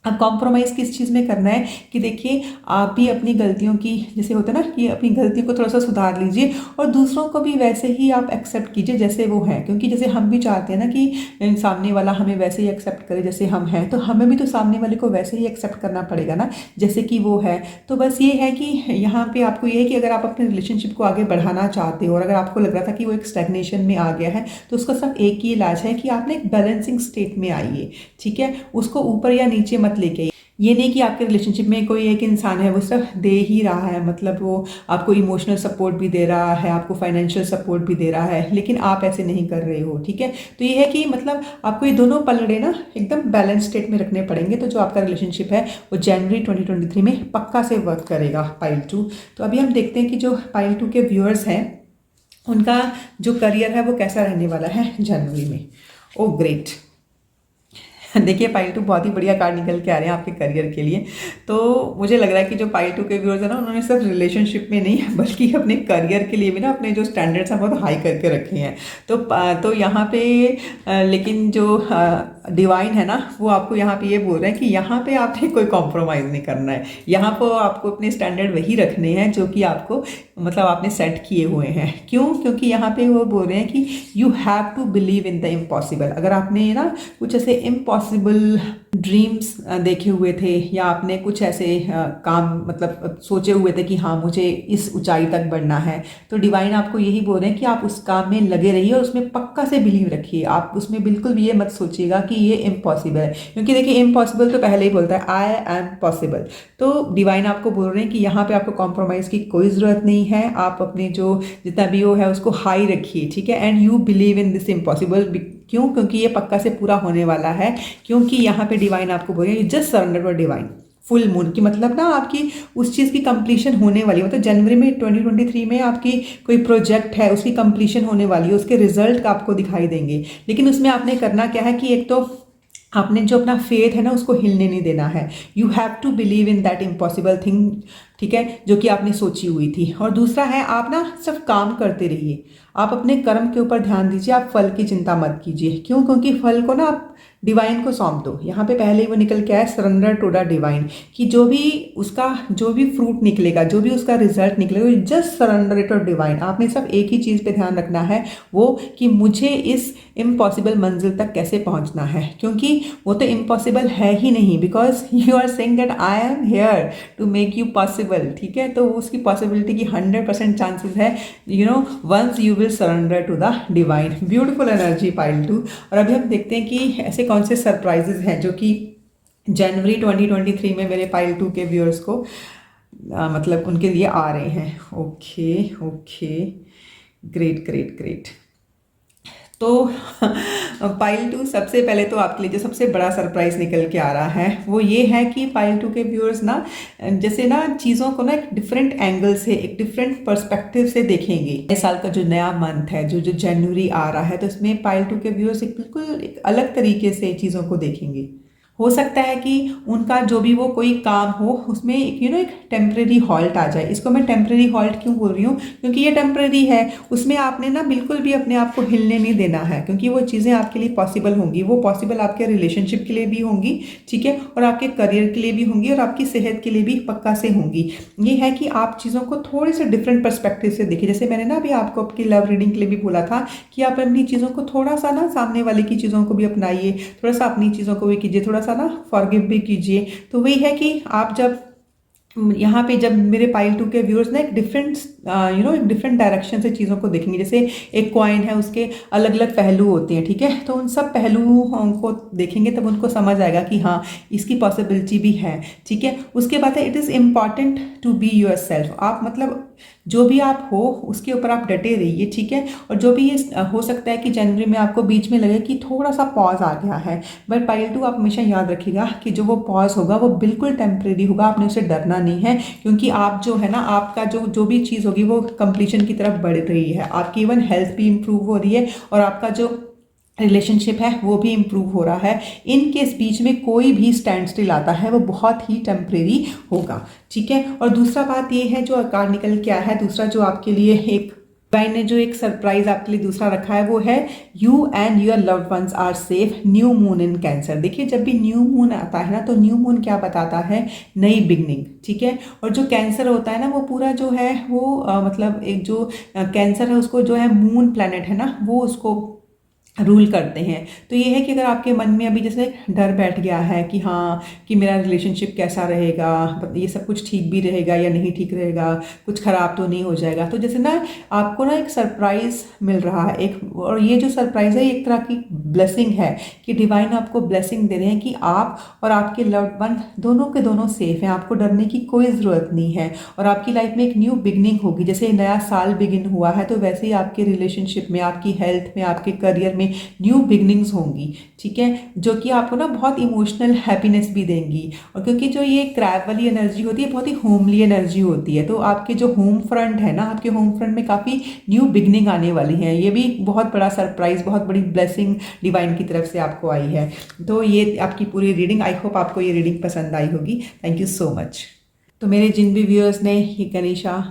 अब कॉम्प्रोमाइज़ किस चीज़ में करना है कि देखिए, आप भी अपनी गलतियों की, जैसे होता है ना कि अपनी गलतियों को थोड़ा सा सुधार लीजिए, और दूसरों को भी वैसे ही आप एक्सेप्ट कीजिए जैसे वो हैं। क्योंकि जैसे हम भी चाहते हैं ना कि सामने वाला हमें वैसे ही एक्सेप्ट करे जैसे हम हैं, तो हमें भी तो सामने वाले को वैसे ही एक्सेप्ट करना पड़ेगा ना, जैसे कि वो है। तो बस ये है कि यहाँ पे आपको ये है कि अगर आप अपने रिलेशनशिप को आगे बढ़ाना चाहते हो, और अगर आपको लग रहा था कि वो एक स्टैग्नेशन में आ गया है, तो उसका सिर्फ एक ही इलाज है कि आपने एक बैलेंसिंग स्टेट में आइए, ठीक है। उसको ऊपर या नीचे मत लेके। ये नहीं कि आपके रिलेशनशिप में कोई एक इंसान है वो सिर्फ दे ही रहा है, मतलब वो आपको इमोशनल सपोर्ट भी दे रहा है, आपको फाइनेंशियल सपोर्ट भी दे रहा है, लेकिन आप ऐसे नहीं कर रहे हो, ठीक है। तो ये है कि मतलब आपको ये दोनों पलड़े ना एकदम बैलेंस स्टेट में रखने पड़ेंगे। तो जो आपका रिलेशनशिप है वो जनवरी 2023 में पक्का से वर्क करेगा पाइल 2। तो अभी हम देखते हैं कि जो पाइल 2 के व्यूअर्स हैं उनका जो करियर है वो कैसा रहने वाला है जनवरी में। ओ ग्रेट। देखिए पाइल 2 बहुत ही बढ़िया कार्ड निकल के आ रहे हैं आपके करियर के लिए। तो मुझे लग रहा है कि जो पाइल 2 के व्यूअर्स हैं ना, उन्होंने सिर्फ रिलेशनशिप में नहीं बल्कि अपने करियर के लिए भी ना अपने जो स्टैंडर्ड्स हैं बहुत हाई करके रखे हैं। तो यहाँ पे लेकिन जो डिवाइन है ना, वो आपको यहाँ पे ये बोल रहे हैं कि यहाँ पे आपने कोई कॉम्प्रोमाइज़ नहीं करना है। यहाँ पर आपको अपने स्टैंडर्ड वही रखने हैं जो कि आपको मतलब आपने सेट किए हुए हैं। क्यों? क्योंकि यहाँ पे वो बोल रहे हैं कि you have to believe in the impossible. अगर आपने ना कुछ ऐसे इम्पॉसिबल ड्रीम्स देखे हुए थे, या आपने कुछ ऐसे काम मतलब सोचे हुए थे कि हाँ मुझे इस ऊंचाई तक बढ़ना है, तो डिवाइन आपको यही बोल रहे हैं कि आप उस काम में लगे रहिए और उसमें पक्का से बिलीव रखिए। आप उसमें बिल्कुल भी ये मत सोचिएगा कि ये इम्पॉसिबल है, क्योंकि देखिए इम्पॉसिबल तो पहले ही बोलता है आई एम पॉसिबल। तो डिवाइन आपको बोल रहे हैं कि यहाँ पे आपको कॉम्प्रोमाइज़ की कोई ज़रूरत नहीं है। आप अपने जो जितना भी वो है उसको हाई रखिए, ठीक है। And you believe in this impossible. क्यों? क्योंकि ये पक्का से पूरा होने वाला है। क्योंकि यहाँ पे डिवाइन आपको बोल रहे हैं just surrender to divine. Full moon की मतलब ना आपकी उस चीज़ की कंप्लीशन होने वाली है। मतलब जनवरी में 2023 में आपकी कोई प्रोजेक्ट है उसकी कंप्लीशन होने वाली है, उसके रिजल्ट आपको दिखाई देंगे। लेकिन उसमें आपने करना क्या है कि एक तो आपने जो अपना फेथ है ना उसको हिलने नहीं देना है। You have to believe in that impossible thing, ठीक है, जो कि आपने सोची हुई थी। और दूसरा है आप ना सिर्फ काम करते रहिए, आप अपने कर्म के ऊपर ध्यान दीजिए, आप फल की चिंता मत कीजिए। क्यों? क्योंकि फल को ना आप डिवाइन को सौंप दो। यहाँ पे पहले ही वो निकल के आया सरेंडर टू द डिवाइन, कि जो भी फ्रूट निकलेगा, जो भी उसका रिजल्ट निकलेगा, just surrender it to divine. आपने सब एक ही चीज़ पे ध्यान रखना है, वो कि मुझे इस इम्पॉसिबल मंजिल तक कैसे पहुँचना है। क्योंकि वो तो इम्पॉसिबल है ही नहीं, because you are saying that I am here to make you possible, ठीक है। तो उसकी पॉसिबिलिटी की 100% चांसेस है, you know, once you will surrender to the divine. Beautiful energy pile 2। और अभी हम देखते हैं कि ऐसे कौन से सरप्राइजेज हैं जो कि जनवरी 2023 में मेरे पाइल 2 के व्यूअर्स को मतलब उनके लिए आ रहे हैं। Okay okay, great great great. तो पाइल 2 सबसे पहले तो आपके लिए जो सबसे बड़ा सरप्राइज निकल के आ रहा है वो ये है कि पाइल 2 के व्यूअर्स ना जैसे ना चीज़ों को ना एक डिफरेंट एंगल से, एक डिफरेंट पर्सपेक्टिव से देखेंगे। इस साल का जो नया मंथ है, जो जनवरी आ रहा है, तो इसमें पाइल 2 के व्यूअर्स एक बिल्कुल एक अलग तरीके से चीज़ों को देखेंगे। हो सकता है कि उनका जो भी वो कोई काम हो उसमें एक टेम्परेरी हॉल्ट आ जाए। इसको मैं टेम्परेरी हॉल्ट क्यों बोल रही हूँ? क्योंकि ये टेम्परेरी है, उसमें आपने ना बिल्कुल भी अपने आप को हिलने नहीं देना है, क्योंकि वो चीज़ें आपके लिए पॉसिबल होंगी। वो पॉसिबल आपके रिलेशनशिप के लिए भी होंगी, ठीक है, और आपके करियर के लिए भी होंगी, और आपकी सेहत के लिए भी पक्का से होंगी। ये है कि आप चीज़ों को थोड़े से डिफरेंट पर्सपेक्टिव से देखिए। जैसे मैंने ना अभी आपको आपकी लव रीडिंग के लिए भी बोला था कि आप अपनी चीज़ों को थोड़ा सा ना सामने वाले की चीज़ों को भी अपनाइए, थोड़ा सा अपनी चीज़ों को भी कीजिए, थोड़ा सा ना फॉरगिव भी कीजिए। तो वही है कि आप जब यहाँ पे जब मेरे पाइल 2 के व्यूअर्स ना एक डिफरेंट एक डिफरेंट डायरेक्शन से चीज़ों को देखेंगे। जैसे एक कॉइन है, उसके अलग अलग पहलू होते हैं, ठीक है, तो उन सब पहलुओं को देखेंगे तब उनको समझ आएगा कि हाँ इसकी पॉसिबिलिटी भी है, ठीक है। उसके बाद है it is important to be yourself. आप मतलब जो भी आप हो उसके ऊपर आप डटे रहिए, ठीक है। और जो भी ये हो सकता है कि जनवरी में आपको बीच में लगे कि थोड़ा सा पॉज आ गया है, बट पाइल 2 आप हमेशा याद रखिएगा कि जो वो पॉज होगा वो बिल्कुल टेम्परेरी होगा। आपने उसे डरना नहीं है, क्योंकि आप जो है ना, आपका जो भी चीज़ होगी वो कंप्लीशन की तरफ बढ़ रही है। आपकी इवन हेल्थ भी इंप्रूव हो रही है, और आपका जो रिलेशनशिप है वो भी इम्प्रूव हो रहा है। इनके इस बीच में कोई भी स्टैंड स्टिल आता है वो बहुत ही टेम्परेरी होगा, ठीक है। और दूसरा बात ये है जो कार्ड निकल के आया है, दूसरा जो आपके लिए एक डिवाइन ने जो एक सरप्राइज आपके लिए दूसरा रखा है वो है you and your loved ones are safe, new moon in cancer. देखिए जब भी न्यू मून आता है ना, तो न्यू मून क्या बताता है? नई बिगनिंग, ठीक है। और जो कैंसर होता है ना, वो पूरा जो है वो मतलब एक जो कैंसर है उसको जो है मून प्लैनेट है ना, वो उसको रूल करते हैं। तो ये है कि अगर आपके मन में अभी जैसे डर बैठ गया है कि हाँ कि मेरा रिलेशनशिप कैसा रहेगा, ये सब कुछ ठीक भी रहेगा या नहीं ठीक रहेगा, कुछ ख़राब तो नहीं हो जाएगा, तो जैसे ना आपको ना एक सरप्राइज़ मिल रहा है एक। और ये जो सरप्राइज़ है एक तरह की ब्लेसिंग है कि डिवाइन आपको ब्लेसिंग दे रहे हैं कि आप और आपके लव्ड वन दोनों के दोनों सेफ हैं। आपको डरने की कोई ज़रूरत नहीं है, और आपकी लाइफ में एक न्यू बिगनिंग होगी। जैसे नया साल बिगिन हुआ है, तो वैसे ही आपके रिलेशनशिप में, आपकी हेल्थ में, आपके करियर में में न्यू बिगनिंग्स होंगी, ठीक है, जो कि आपको ना बहुत इमोशनल हैप्पीनेस भी देंगी। और क्योंकि जो ये क्रैब वाली एनर्जी होती है बहुत ही होमली एनर्जी होती है, तो आपके जो होम फ्रंट है ना, आपके होम फ्रंट में काफ़ी न्यू बिगनिंग आने वाली है। ये भी बहुत बड़ा सरप्राइज, बहुत बड़ी ब्लेसिंग डिवाइन की तरफ से आपको आई है। तो ये आपकी पूरी रीडिंग, आई होप आपको ये रीडिंग पसंद आई होगी। Thank you so much. तो मेरे जिन भी व्यूअर्स ने ये गणेशा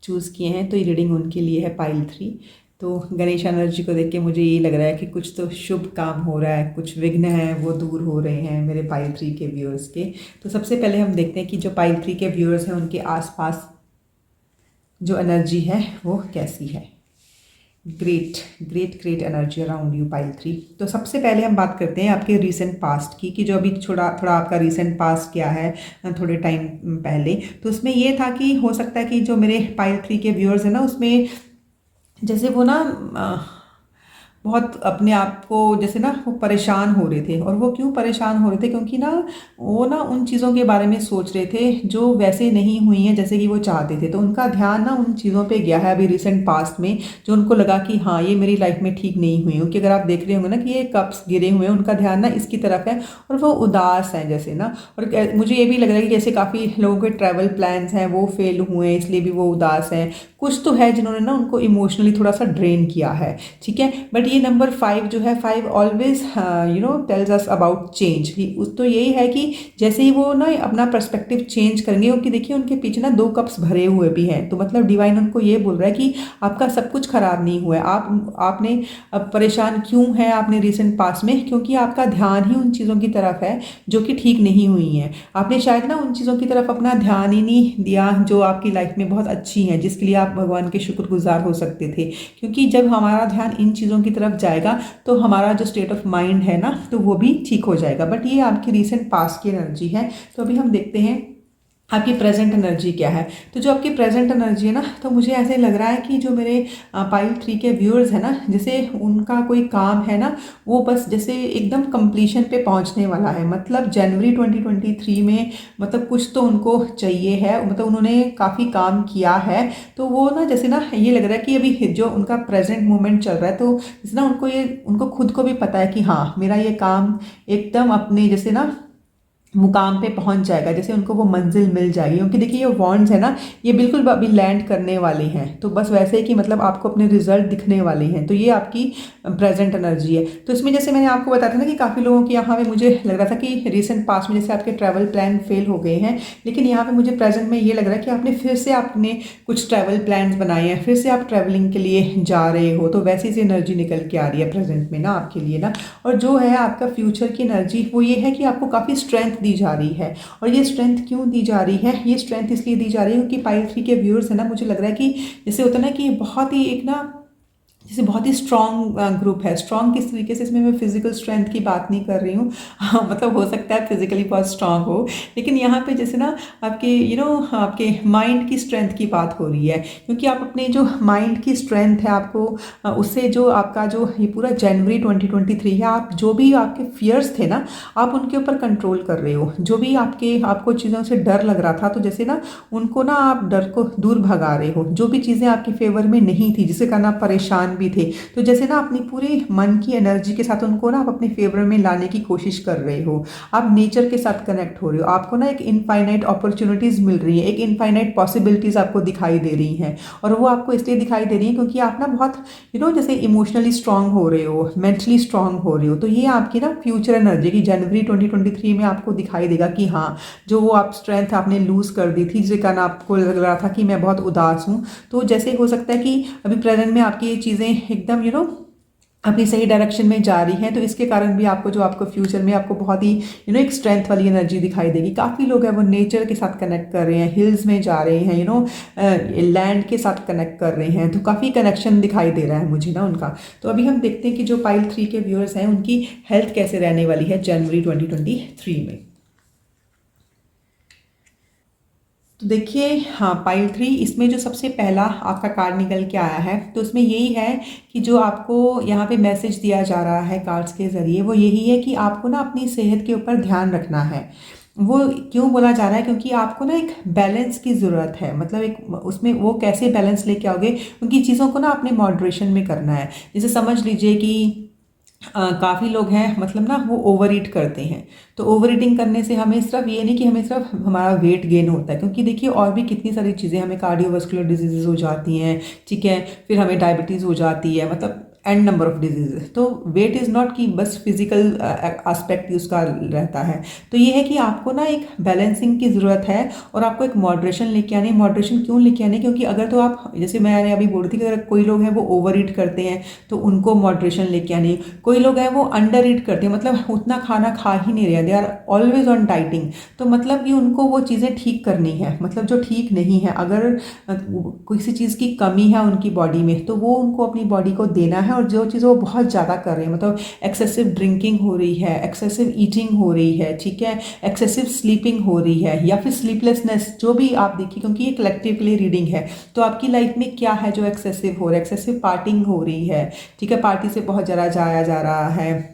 चूज़ किए हैं तो ये रीडिंग उनके लिए है पाइल 3। तो गणेश एनर्जी को देख के मुझे ये लग रहा है कि कुछ तो शुभ काम हो रहा है, कुछ विघ्न हैं वो दूर हो रहे हैं मेरे पाइल 3 के व्यूअर्स के। तो सबसे पहले हम देखते हैं कि जो पाइल 3 के व्यूअर्स हैं उनके आसपास जो एनर्जी है वो कैसी है। Great great great energy around you pile 3। तो सबसे पहले हम बात करते हैं आपके रीसेंट पास्ट की, कि जो अभी थोड़ा थोड़ा आपका रीसेंट पास्ट क्या है थोड़े टाइम पहले। तो उसमें ये था कि हो सकता है कि जो मेरे पाइल 3 के व्यूअर्स हैं ना, उसमें जैसे वो ना बहुत अपने आप को जैसे ना वो परेशान हो रहे थे। और वो क्यों परेशान हो रहे थे, क्योंकि ना वो ना उन चीज़ों के बारे में सोच रहे थे जो वैसे नहीं हुई हैं जैसे कि वो चाहते थे। तो उनका ध्यान ना उन चीज़ों पे गया है अभी रिसेंट पास्ट में, जो उनको लगा कि हाँ ये मेरी लाइफ में ठीक नहीं हुई। क्योंकि अगर आप देख रहे होंगे ना कि ये कप्स गिरे हुए हैं, उनका ध्यान ना इसकी तरफ है और वो उदास हैं जैसे ना। और मुझे ये भी लग रहा है कि जैसे काफ़ी लोगों के ट्रैवल प्लान्स हैं वो फेल हुए हैं, इसलिए भी वो उदास हैं। कुछ तो है जिन्होंने ना उनको इमोशनली थोड़ा सा ड्रेन किया है, ठीक है। बट ये नंबर 5 जो है, 5 always tells us about change. तो यही है कि जैसे ही वो ना अपना पर्सपेक्टिव चेंज करेंगे, क्योंकि देखिए उनके पीछे ना 2 कप्स भरे हुए भी हैं। तो मतलब डिवाइन उनको ये बोल रहा है कि आपका सब कुछ खराब नहीं हुआ है। आपने अब परेशान क्यों है आपने रिसेंट पास्ट में, क्योंकि आपका ध्यान ही उन चीज़ों की तरफ है जो कि ठीक नहीं हुई हैं। आपने शायद ना उन चीज़ों की तरफ अपना ध्यान ही नहीं दिया जो आपकी लाइफ में बहुत अच्छी हैं, जिसके लिए आप भगवान के शुक्रगुजार हो सकते थे। क्योंकि जब हमारा ध्यान इन चीज़ों की तरफ जाएगा तो हमारा जो स्टेट ऑफ माइंड है ना, तो वो भी ठीक हो जाएगा। बट ये आपकी रीसेंट पास्ट की एनर्जी है। तो अभी हम देखते हैं आपकी प्रेजेंट एनर्जी क्या है। तो जो आपकी प्रेजेंट एनर्जी है ना, तो मुझे ऐसे लग रहा है कि जो मेरे पाइल 3 के व्यूअर्स हैं ना, जैसे उनका कोई काम है ना, वो बस जैसे एकदम कंप्लीशन पे पहुंचने वाला है। मतलब जनवरी 2023 में मतलब कुछ तो उनको चाहिए है, मतलब उन्होंने काफ़ी काम किया है। तो वो ना जैसे ना ये लग रहा है कि अभी जो उनका प्रेजेंट मोमेंट चल रहा है, तो जैसे ना उनको खुद को भी पता है कि हाँ मेरा ये काम एकदम अपने जैसे ना मुकाम पे पहुंच जाएगा, जैसे उनको वो मंजिल मिल जाएगी। क्योंकि देखिए ये वॉन्ड्स है ना, ये बिल्कुल अभी लैंड करने वाले हैं। तो बस वैसे ही कि मतलब आपको अपने रिजल्ट दिखने वाले हैं। तो ये आपकी प्रेजेंट एनर्जी है। तो इसमें जैसे मैंने आपको बताया था ना कि काफ़ी लोगों के यहाँ पे मुझे लग रहा था कि रिसेंट पास्ट में जैसे आपके ट्रैवल प्लान फेल हो गए हैं, लेकिन यहाँ पे मुझे प्रेजेंट में ये लग रहा है कि आपने फिर से आपने कुछ ट्रैवल प्लान्स बनाए हैं, फिर से आप ट्रैवलिंग के लिए जा रहे हो। तो वैसी सी एनर्जी निकल के आ रही है प्रेजेंट में ना आपके लिए ना। और जो है आपका फ्यूचर की एनर्जी वो ये है कि आपको काफ़ी स्ट्रेंथ दी जा रही है। और ये स्ट्रेंथ क्यों दी जा रही है, ये स्ट्रेंथ इसलिए दी जा रही है क्योंकि पाइल 3 के व्यूअर्स है ना, मुझे लग रहा है कि जैसे होता है ना कि बहुत ही एक ना जैसे बहुत ही स्ट्रॉन्ग ग्रुप है। स्ट्रॉन्ग किस तरीके से, इसमें मैं फिजिकल स्ट्रेंथ की बात नहीं कर रही हूँ हाँ, मतलब हो सकता है फिजिकली बहुत स्ट्रॉन्ग हो, लेकिन यहाँ पे जैसे ना आपके आपके माइंड की स्ट्रेंथ की बात हो रही है। क्योंकि आप अपने जो माइंड की स्ट्रेंथ है आपको उससे जो आपका जो ये पूरा जनवरी 2023 है, आप जो भी आपके फियर्स थे ना, आप उनके ऊपर कंट्रोल कर रहे हो। जो भी आपको चीज़ों से डर लग रहा था, तो जैसे ना उनको ना आप डर को दूर भगा रहे हो। जो भी चीज़ें आपके फेवर में नहीं थी, जिससे कारण आप परेशान भी थे, तो जैसे ना अपनी पूरी मन की एनर्जी के साथ उनको ना आप अपने फेवर में लाने की कोशिश कर रहे हो। आप नेचर के साथ कनेक्ट हो रहे हो। आपको ना एक इनफाइनाइट अपॉर्चुनिटीज मिल रही है, एक इनफाइनाइट पॉसिबिलिटीज आपको दिखाई दे रही हैं। और वो आपको इसलिए दिखाई दे रही है क्योंकि आप ना बहुत जैसे इमोशनली स्ट्रांग हो रहे हो, मेंटली स्ट्रांग हो रहे हो। तो ये आपकी ना फ्यूचर एनर्जी की जनवरी 2023 में आपको दिखाई देगा कि हाँ जो वो आप स्ट्रेंथ आपने लूज कर दी थी, जिसके कारण आपको लग रहा था कि मैं बहुत उदास हूँ, तो जैसे हो सकता है कि अभी प्रेजेंट में आपकी ये चीज़ें एकदम अपनी सही डायरेक्शन में जा रही हैं। तो इसके कारण भी आपको फ्यूचर में आपको बहुत ही एक स्ट्रेंथ वाली एनर्जी दिखाई देगी। काफ़ी लोग हैं वो नेचर के साथ कनेक्ट कर रहे हैं, हिल्स में जा रहे हैं, लैंड के साथ कनेक्ट कर रहे हैं। तो काफ़ी कनेक्शन दिखाई दे रहा है मुझे ना उनका। तो अभी हम देखते हैं कि जो पाइल 3 के व्यूअर्स हैं उनकी हेल्थ कैसे रहने वाली है जनवरी 2023 में। तो देखिए हाँ, पाइल 3 इसमें जो सबसे पहला आपका कार्ड निकल के आया है, तो उसमें यही है कि जो आपको यहाँ पे मैसेज दिया जा रहा है कार्ड्स के ज़रिए, वो यही है कि आपको ना अपनी सेहत के ऊपर ध्यान रखना है। वो क्यों बोला जा रहा है, क्योंकि आपको ना एक बैलेंस की ज़रूरत है। मतलब एक उसमें वो कैसे बैलेंस लेके आओगे, क्योंकि चीज़ों को ना अपने मॉडरेशन में करना है। जैसे समझ लीजिए कि काफ़ी लोग हैं, मतलब ना वो ओवर ईट करते हैं। तो ओवर ईटिंग करने से हमें सिर्फ ये नहीं कि हमें सिर्फ हमारा वेट गेन होता है, क्योंकि देखिए और भी कितनी सारी चीज़ें, हमें कार्डियोवास्कुलर डिजीजेज हो जाती हैं, ठीक है, फिर हमें डायबिटीज़ हो जाती है, मतलब एंड नंबर ऑफ डिजीजेज। तो वेट इज़ नॉट कि बस फिजिकल एस्पेक्ट ही उसका रहता है। तो ये है कि आपको ना एक बैलेंसिंग की ज़रूरत है, और आपको एक मॉडरेशन लेके आनी। मॉडरेशन क्यों लेके आनी, क्योंकि अगर तो आप, जैसे मैंने अभी बोल रही थी कि अगर कोई लोग हैं वो ओवर ईट करते हैं तो उनको मॉडरेशन लेके आनी। कोई लोग हैं वो अंडर ईट करते हैं, मतलब उतना खाना खा ही नहीं रहे, they are always on dieting. तो मतलब कि उनको वो चीज़ें ठीक करनी है, मतलब जो ठीक नहीं है। अगर किसी चीज़ की कमी है उनकी बॉडी में, तो वो उनको अपनी बॉडी को देना है। और जो चीज़ वो बहुत ज़्यादा कर रहे हैं, मतलब एक्सेसिव ड्रिंकिंग हो रही है, एक्सेसिव ईटिंग हो रही है, ठीक है, एक्सेसिव स्लीपिंग हो रही है, या फिर स्लीपलेसनेस, जो भी आप देखिए, क्योंकि ये कलेक्टिवली रीडिंग है। तो आपकी लाइफ में क्या है जो एक्सेसिव हो रहा है, एक्सेसिव पार्टिंग हो रही है, ठीक है, पार्टी से बहुत ज़्यादा जाया जा रहा है,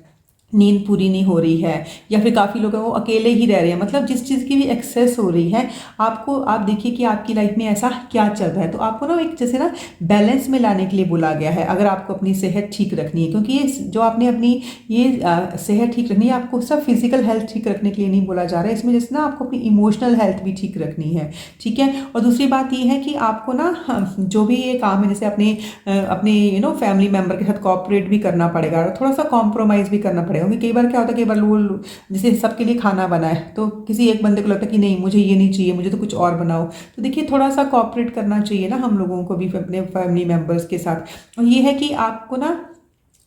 नींद पूरी नहीं हो रही है, या फिर काफ़ी लोग हैं वो अकेले ही रह रहे हैं, मतलब जिस चीज़ की भी एक्सेस हो रही है, आपको आप देखिए कि आपकी लाइफ में ऐसा क्या चल रहा है। तो आपको ना एक जैसे ना बैलेंस में लाने के लिए बोला गया है, अगर आपको अपनी सेहत ठीक रखनी है। क्योंकि ये जो आपने अपनी ये सेहत ठीक रखनी है, आपको सब फिजिकल हेल्थ ठीक रखने के लिए नहीं बोला जा रहा है, इसमें जैसे ना आपको अपनी इमोशनल हेल्थ भी ठीक रखनी है, ठीक है। और दूसरी बात ये है कि आपको ना जो भी ये काम है, जैसे अपने अपने फैमिली मेम्बर के साथ कॉपरेट भी करना पड़ेगा, और थोड़ा सा कॉम्प्रोमाइज़ भी करना पड़ेगा। क्योंकि कई बार क्या होता है, कई बार लोग जैसे सबके लिए खाना बना है, तो किसी एक बंदे को लगता है कि नहीं मुझे ये नहीं चाहिए, मुझे तो कुछ और बनाओ। तो देखिए थोड़ा सा कॉपरेट करना चाहिए ना हम लोगों को भी अपने फैमिली मेम्बर्स के साथ। और ये है कि आपको ना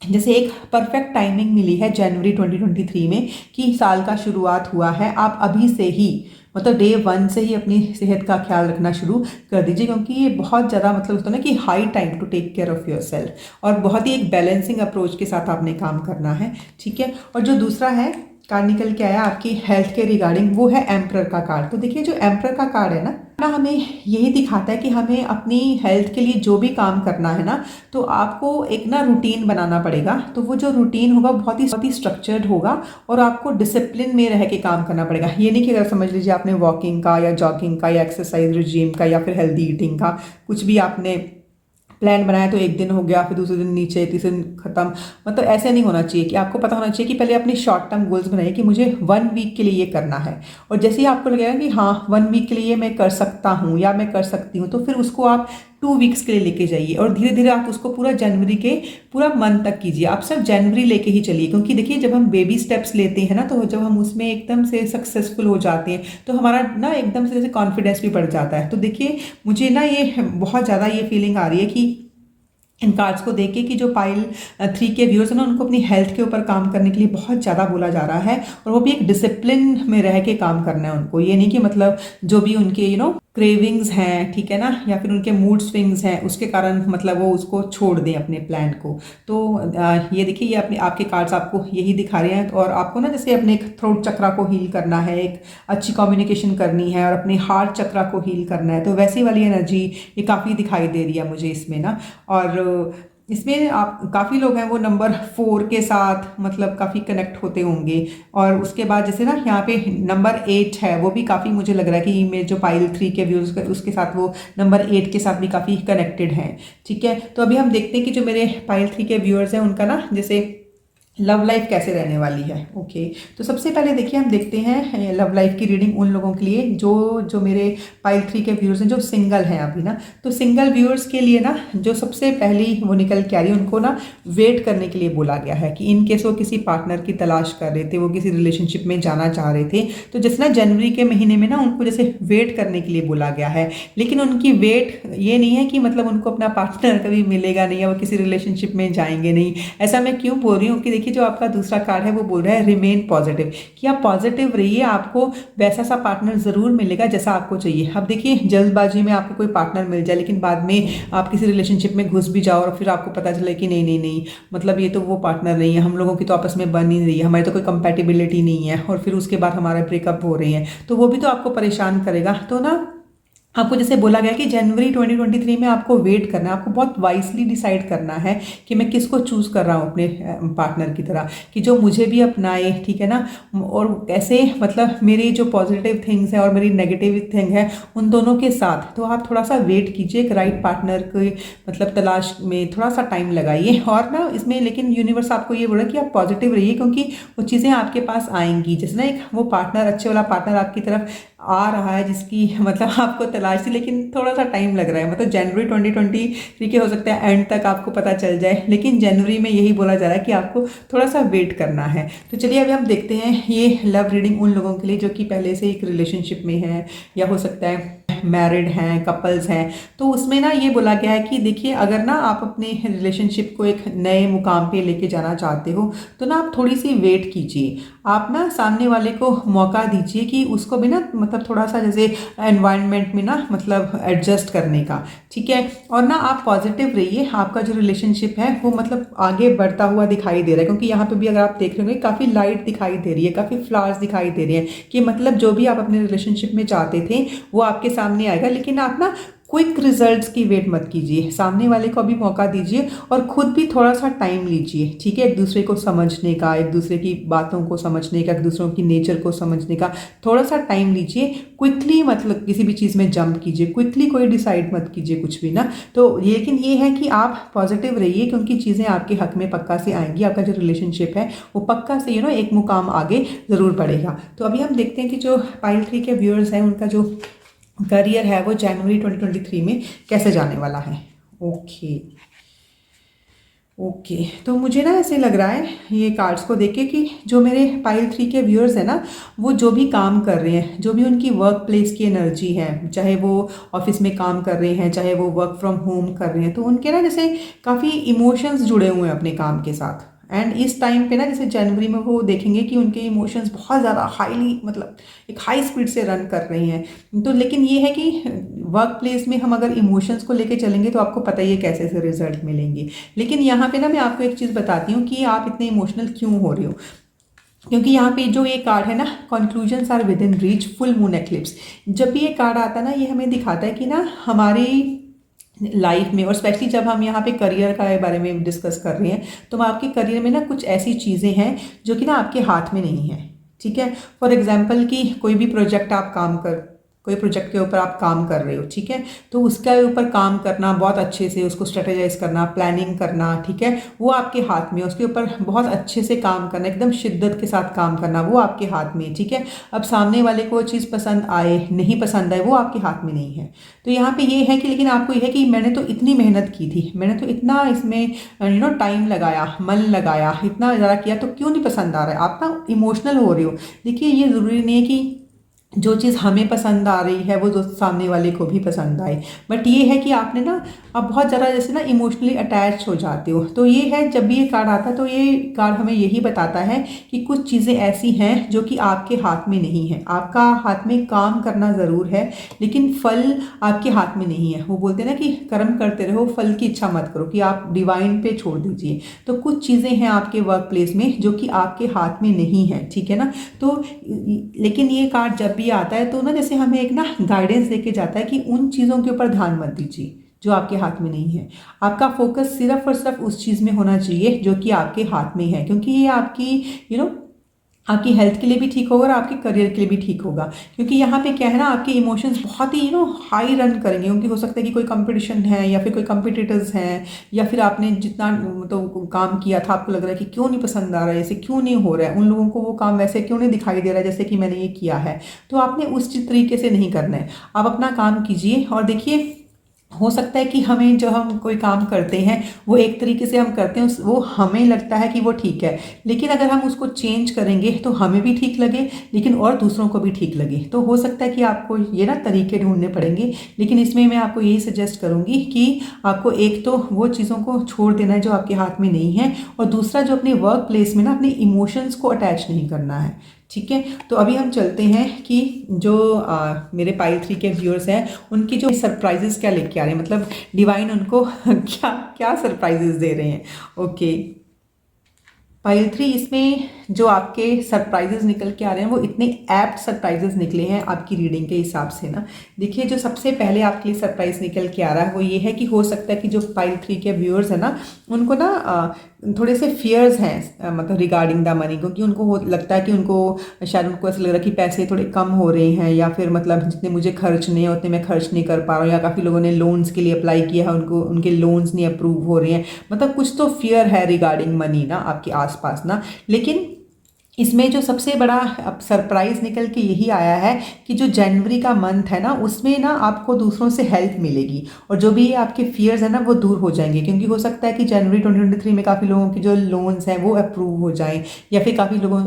जैसे एक परफेक्ट टाइमिंग मिली है जनवरी 2023 में, कि साल का शुरुआत हुआ है, आप अभी से ही, मतलब डे 1 से ही अपनी सेहत का ख्याल रखना शुरू कर दीजिए। क्योंकि ये बहुत ज़्यादा, मतलब होता है ना कि high time to take care of yourself, और बहुत ही एक बैलेंसिंग अप्रोच के साथ आपने काम करना है, ठीक है। और जो दूसरा है कार्ड निकल के आया आपकी हेल्थ के रिगार्डिंग, वो है एम्परर का कार्ड। तो देखिए जो एम्परर का कार्ड है ना हमें यही दिखाता है कि हमें अपनी हेल्थ के लिए जो भी काम करना है ना, तो आपको एक ना रूटीन बनाना पड़ेगा। तो वो जो रूटीन होगा बहुत ही स्ट्रक्चर्ड होगा, और आपको डिसिप्लिन में रह के काम करना पड़ेगा। ये नहीं कि अगर समझ लीजिए आपने वॉकिंग का या जॉगिंग का या एक्सरसाइज रिजीम का या फिर हेल्दी ईटिंग का कुछ भी आपने प्लान बनाया, तो एक दिन हो गया, फिर दूसरे दिन नीचे, तीसरे दिन खत्म। मतलब ऐसे नहीं होना चाहिए। कि आपको पता होना चाहिए कि पहले अपनी शॉर्ट टर्म गोल्स बनाइए कि मुझे 1 वीक के लिए ये करना है, और जैसे ही आपको लगेगा कि हाँ 1 वीक के लिए मैं कर सकता हूँ या मैं कर सकती हूँ, तो फिर उसको आप 2 वीक्स के लिए लेके जाइए, और धीरे धीरे आप उसको पूरा जनवरी के पूरा मंथ तक कीजिए। आप सिर्फ जनवरी लेके ही चलिए, क्योंकि देखिए जब हम बेबी स्टेप्स लेते हैं ना, तो जब हम उसमें एकदम से सक्सेसफुल हो जाते हैं, तो हमारा ना एकदम से जैसे कॉन्फिडेंस भी बढ़ जाता है। तो देखिए मुझे ना ये बहुत ज़्यादा ये फीलिंग आ रही है कि इन कार्ड्स को देख के कि जो पाइल 3 के व्यूअर्स हैं ना, उनको अपनी हेल्थ के ऊपर काम करने के लिए बहुत ज़्यादा बोला जा रहा है, और वो भी एक डिसिप्लिन में रह के काम करना है उनको। ये नहीं कि मतलब जो भी उनके क्रेविंग्स हैं, ठीक है ना, या फिर उनके मूड स्विंग्स हैं, उसके कारण मतलब वो उसको छोड़ दें अपने प्लान को। तो ये देखिए ये अपने आपके कार्ड्स आपको यही दिखा रहे हैं। और आपको ना जैसे अपने थ्रोट चक्रा को हील करना है, एक अच्छी कम्युनिकेशन करनी है, और अपने हार्ट चक्रा को हील करना है, तो वैसी वाली एनर्जी ये काफ़ी दिखाई दे रही है मुझे इसमें ना। और इसमें आप काफ़ी लोग हैं वो नंबर 4 के साथ मतलब काफ़ी कनेक्ट होते होंगे। और उसके बाद जैसे ना यहाँ पे नंबर 8 है, वो भी काफ़ी मुझे लग रहा है कि मेरे जो पाइल 3 के व्यूज़ उसके साथ वो नंबर 8 के साथ भी काफ़ी कनेक्टेड हैं, ठीक है। तो अभी हम देखते हैं कि जो मेरे पाइल 3 के व्यूअर्स हैं उनका ना जैसे लव लाइफ कैसे रहने वाली है। ओके, तो सबसे पहले देखिए हम देखते हैं लव लाइफ की रीडिंग उन लोगों के लिए जो मेरे पाइल 3 के व्यूअर्स हैं जो सिंगल हैं अभी ना। तो सिंगल व्यूअर्स के लिए ना जो सबसे पहली वो निकल के आ रही है, उनको ना वेट करने के लिए बोला गया है कि इन केस वो किसी पार्टनर की तलाश कर रहे थे, वो किसी रिलेशनशिप में जाना चाह रहे थे, तो जैसे ना जनवरी के महीने में ना उनको जैसे वेट करने के लिए बोला गया है। लेकिन उनकी वेट ये नहीं है कि मतलब उनको अपना पार्टनर कभी मिलेगा नहीं या वो किसी रिलेशनशिप में जाएंगे नहीं। ऐसा मैं क्यों बोल रही हूँ कि देखिए जो आपका दूसरा कार्ड है वो बोल रहा है रिमेन पॉजिटिव, कि आप पॉजिटिव रहिए, आपको वैसा सा पार्टनर ज़रूर मिलेगा जैसा आपको चाहिए। अब देखिए जल्दबाजी में आपको कोई पार्टनर मिल जाए, लेकिन बाद में आप किसी रिलेशनशिप में घुस भी जाओ और फिर आपको पता चले कि नहीं नहीं नहीं, मतलब ये तो वो पार्टनर नहीं है, हम लोगों की तो आपस में बन ही नहीं रही है, हमारी तो कोई कंपेटिबिलिटी नहीं है, और फिर उसके बाद हमारे ब्रेकअप हो रहे हैं, तो वो भी तो आपको परेशान करेगा। तो ना आपको जैसे बोला गया कि जनवरी 2023 में आपको वेट करना है, आपको बहुत वाइसली डिसाइड करना है कि मैं किसको चूज़ कर रहा हूँ अपने पार्टनर की तरह, कि जो मुझे भी अपनाए, ठीक है ना, और कैसे मतलब मेरी जो पॉजिटिव थिंग्स है और मेरी नेगेटिव थिंग है उन दोनों के साथ। तो आप थोड़ा सा वेट कीजिए, एक राइट पार्टनर के मतलब तलाश में थोड़ा सा टाइम लगाइए। और ना इसमें लेकिन यूनिवर्स आपको ये बोला कि आप पॉजिटिव रहिए, क्योंकि वो चीज़ें आपके पास आएंगी। जैसे ना एक वो पार्टनर, अच्छे वाला पार्टनर आपकी तरफ आ रहा है जिसकी मतलब आपको तलाश थी, लेकिन थोड़ा सा टाइम लग रहा है। मतलब जनवरी 2023 के हो सकता है एंड तक आपको पता चल जाए, लेकिन जनवरी में यही बोला जा रहा है कि आपको थोड़ा सा वेट करना है। तो चलिए अभी हम देखते हैं ये लव रीडिंग उन लोगों के लिए जो कि पहले से एक रिलेशनशिप में है, या हो सकता है मैरिड हैं, कपल्स हैं। तो उसमें ना ये बोला गया है कि देखिए, अगर ना आप अपने रिलेशनशिप को एक नए मुकाम पे लेके जाना चाहते हो तो ना आप थोड़ी सी वेट कीजिए। आप ना सामने वाले को मौका दीजिए कि उसको भी ना मतलब थोड़ा सा जैसे एनवायरनमेंट में ना मतलब एडजस्ट करने का, ठीक है। और ना आप पॉजिटिव रहिए, आपका जो रिलेशनशिप है वो मतलब आगे बढ़ता हुआ दिखाई दे रहा है, क्योंकि यहाँ पे भी अगर आप देख रहे होंगे काफ़ी लाइट दिखाई दे रही है, काफ़ी फ्लावर्स दिखाई दे रही हैं, कि मतलब जो भी आप अपने रिलेशनशिप में चाहते थे वो आपके सामने आएगा। लेकिन आप ना क्विक रिजल्ट्स की वेट मत कीजिए, सामने वाले को भी मौका दीजिए और खुद भी थोड़ा सा टाइम लीजिए, ठीक है, एक दूसरे को समझने का, एक दूसरे की बातों को समझने का, एक दूसरों की नेचर को समझने का थोड़ा सा टाइम लीजिए। क्विकली मतलब किसी भी चीज़ में जंप कीजिए, क्विकली कोई डिसाइड मत कीजिए कुछ भी ना। तो लेकिन ये है कि आप पॉजिटिव रहिए, क्योंकि चीज़ें आपके हक में पक्का से आएंगी, आपका जो रिलेशनशिप है वो पक्का से एक मुकाम आगे ज़रूर बढ़ेगा। तो अभी हम देखते हैं कि जो पाइल 3 के व्यूअर्स हैं उनका जो करियर है वो जनवरी 2023 में कैसे जाने वाला है। ओके ओके, तो मुझे ना ऐसे लग रहा है ये कार्ड्स को देख के कि जो मेरे पाइल 3 के व्यूअर्स हैं ना, वो जो भी काम कर रहे हैं, जो भी उनकी वर्क प्लेस की एनर्जी है, चाहे वो ऑफिस में काम कर रहे हैं, चाहे वो वर्क फ्रॉम होम कर रहे हैं, तो उनके ना जैसे काफ़ी इमोशंस जुड़े हुए हैं अपने काम के साथ। एंड इस टाइम पे ना जैसे जनवरी में वो देखेंगे कि उनके इमोशंस बहुत ज़्यादा हाईली मतलब एक हाई स्पीड से रन कर रहे हैं। तो लेकिन ये है कि वर्क प्लेस में हम अगर इमोशंस को लेके चलेंगे तो आपको पता ही है कैसे से रिजल्ट मिलेंगे। लेकिन यहाँ पे ना मैं आपको एक चीज़ बताती हूँ कि आप इतने इमोशनल क्यों हो रहे हो, क्योंकि यहाँ पे जो ये कार्ड है ना, conclusions are within reach, full moon eclipse, जब भी ये कार्ड आता है ना ये हमें दिखाता है कि ना हमारी लाइफ में, और स्पेशली जब हम यहाँ पे करियर का बारे में डिस्कस कर रहे हैं, तो आपके करियर में ना कुछ ऐसी चीज़ें हैं जो कि ना आपके हाथ में नहीं है, ठीक है। फॉर एग्जाम्पल कि कोई भी प्रोजेक्ट आप कोई प्रोजेक्ट के ऊपर आप काम कर रहे हो, ठीक है, तो उसके ऊपर काम करना बहुत अच्छे से, उसको स्ट्रेटेजाइज करना, प्लानिंग करना, ठीक है, वो आपके हाथ में, उसके ऊपर बहुत अच्छे से काम करना, एकदम शिद्दत के साथ काम करना, वो आपके हाथ में, ठीक है। अब सामने वाले को वो चीज़ पसंद आए नहीं पसंद आए वो आपके हाथ में नहीं है। तो यहाँ पे ये है कि लेकिन आपको ये है कि मैंने तो इतनी मेहनत की थी, मैंने तो इतना इसमें टाइम लगाया, मन लगाया, इतना ज़्यादा किया, तो क्यों नहीं पसंद आ रहा है। आप ना इमोशनल हो रहे हो। देखिए ये ज़रूरी नहीं है कि जो चीज़ हमें पसंद आ रही है वो जो सामने वाले को भी पसंद आए, बट ये है कि आपने ना अब बहुत ज़्यादा जैसे ना इमोशनली अटैच हो जाते हो। तो ये है, जब भी ये कार्ड आता है तो ये कार्ड हमें यही बताता है कि कुछ चीज़ें ऐसी हैं जो कि आपके हाथ में नहीं है। आपका हाथ में काम करना ज़रूर है, लेकिन फल आपके हाथ में नहीं है। वो बोलते हैं ना कि कर्म करते रहो, फल की इच्छा मत करो, कि आप डिवाइन पे छोड़ दीजिए। तो कुछ चीज़ें हैं आपके वर्क प्लेस में जो कि आपके हाथ में नहीं है, ठीक है ना। तो लेकिन ये कार्ड जब भी आता है तो ना जैसे हमें एक ना गाइडेंस देके जाता है कि उन चीज़ों के ऊपर ध्यान मत दीजिए जो आपके हाथ में नहीं है। आपका फोकस सिर्फ और सिर्फ उस चीज़ में होना चाहिए जो कि आपके हाथ में है, क्योंकि ये आपकी आपकी हेल्थ के लिए भी ठीक होगा और आपके करियर के लिए भी ठीक होगा। क्योंकि यहाँ पे क्या है ना, आपके इमोशंस बहुत ही हाई रन करेंगे, क्योंकि हो सकता है कि कोई कंपटीशन है या फिर कोई कंपिटिटर्स हैं, या फिर आपने जितना तो काम किया था आपको लग रहा है कि क्यों नहीं पसंद आ रहा है, ऐसे क्यों नहीं हो रहा है, उन लोगों को वो काम वैसे क्यों नहीं दिखाई दे रहा है जैसे कि मैंने ये किया है। तो आपने उस तरीके से नहीं करना है। आप अपना काम कीजिए और देखिए, हो सकता है कि हमें जो हम कोई काम करते हैं वो एक तरीके से हम करते हैं, वो हमें लगता है कि वो ठीक है, लेकिन अगर हम उसको चेंज करेंगे तो हमें भी ठीक लगे, लेकिन और दूसरों को भी ठीक लगे। तो हो सकता है कि आपको ये ना तरीके ढूंढने पड़ेंगे, लेकिन इसमें मैं आपको यही सजेस्ट करूँगी कि आपको एक तो वो चीज़ों को छोड़ देना है जो आपके हाथ में नहीं है, और दूसरा जो अपने वर्क प्लेस में ना अपने इमोशंस को अटैच नहीं करना है, ठीक है। तो अभी हम चलते हैं कि जो मेरे पाइल 3 के व्यूअर्स हैं उनकी जो सरप्राइजेस क्या लेके आ रहे हैं, मतलब डिवाइन उनको क्या क्या सरप्राइजेस दे रहे हैं। ओके पाइल 3, इसमें जो आपके सरप्राइजेस निकल के आ रहे हैं वो इतने एप्ट सरप्राइजेस निकले हैं आपकी रीडिंग के हिसाब से ना। देखिए, जो सबसे पहले आपके लिए सरप्राइज निकल के आ रहा है वो ये है कि हो सकता है कि जो पाइल 3 के व्यूअर्स हैं ना, उनको ना थोड़े से फियर्स हैं मतलब रिगार्डिंग द मनी, क्योंकि उनको लगता है कि उनको शायद उनको ऐसा लग रहा है कि पैसे थोड़े कम हो रहे हैं, या फिर मतलब जितने मुझे खर्च नहीं है उतने मैं खर्च नहीं कर पा रहा हूँ, या काफ़ी लोगों ने लोन्स के लिए अप्लाई किया है, उनको उनके लोन्स नहीं अप्रूव हो रहे हैं। मतलब कुछ तो फियर है रिगार्डिंग मनी ना आपके आसपास ना। लेकिन इसमें जो सबसे बड़ा अब सरप्राइज निकल के यही आया है कि जो जनवरी का मंथ है ना, उसमें ना आपको दूसरों से हेल्प मिलेगी, और जो भी आपके फियर्स हैं ना वो दूर हो जाएंगे, क्योंकि हो सकता है कि जनवरी 2023 में काफ़ी लोगों की जो लोन्स हैं वो अप्रूव हो जाएं, या फिर काफ़ी लोगों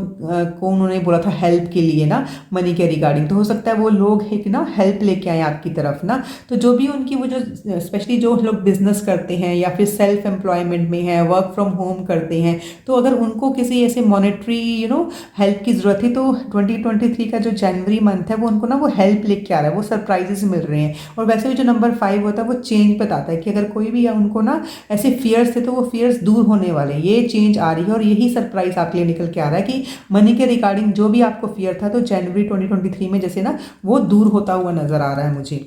को उन्होंने बोला था हेल्प के लिए ना मनी के रिगार्डिंग, तो हो सकता है वो लोग एक ना हेल्प लेके आए आपकी तरफ ना। तो जो भी उनकी वो जो स्पेशली जो लोग बिजनेस करते हैं या फिर सेल्फ एम्प्लॉयमेंट में है, वर्क फ्रॉम होम करते हैं, तो अगर उनको किसी ऐसे मॉनेटरी हेल्प की ज़रूरत थी, तो 2023 का जो जनवरी मंथ है वो उनको ना वो हेल्प लेके आ रहा है, वो सरप्राइजेस मिल रहे हैं। और वैसे भी जो नंबर 5 होता है वो चेंज बताता है कि अगर कोई भी उनको ना ऐसे फियर्स थे तो वो फियर्स दूर होने वाले, ये चेंज आ रही है, और यही सरप्राइज आपके लिए निकल के आ रहा है कि मनी के रिगार्डिंग जो भी आपको फियर था तो जनवरी 2023 में जैसे ना वो दूर होता हुआ नजर आ रहा है मुझे।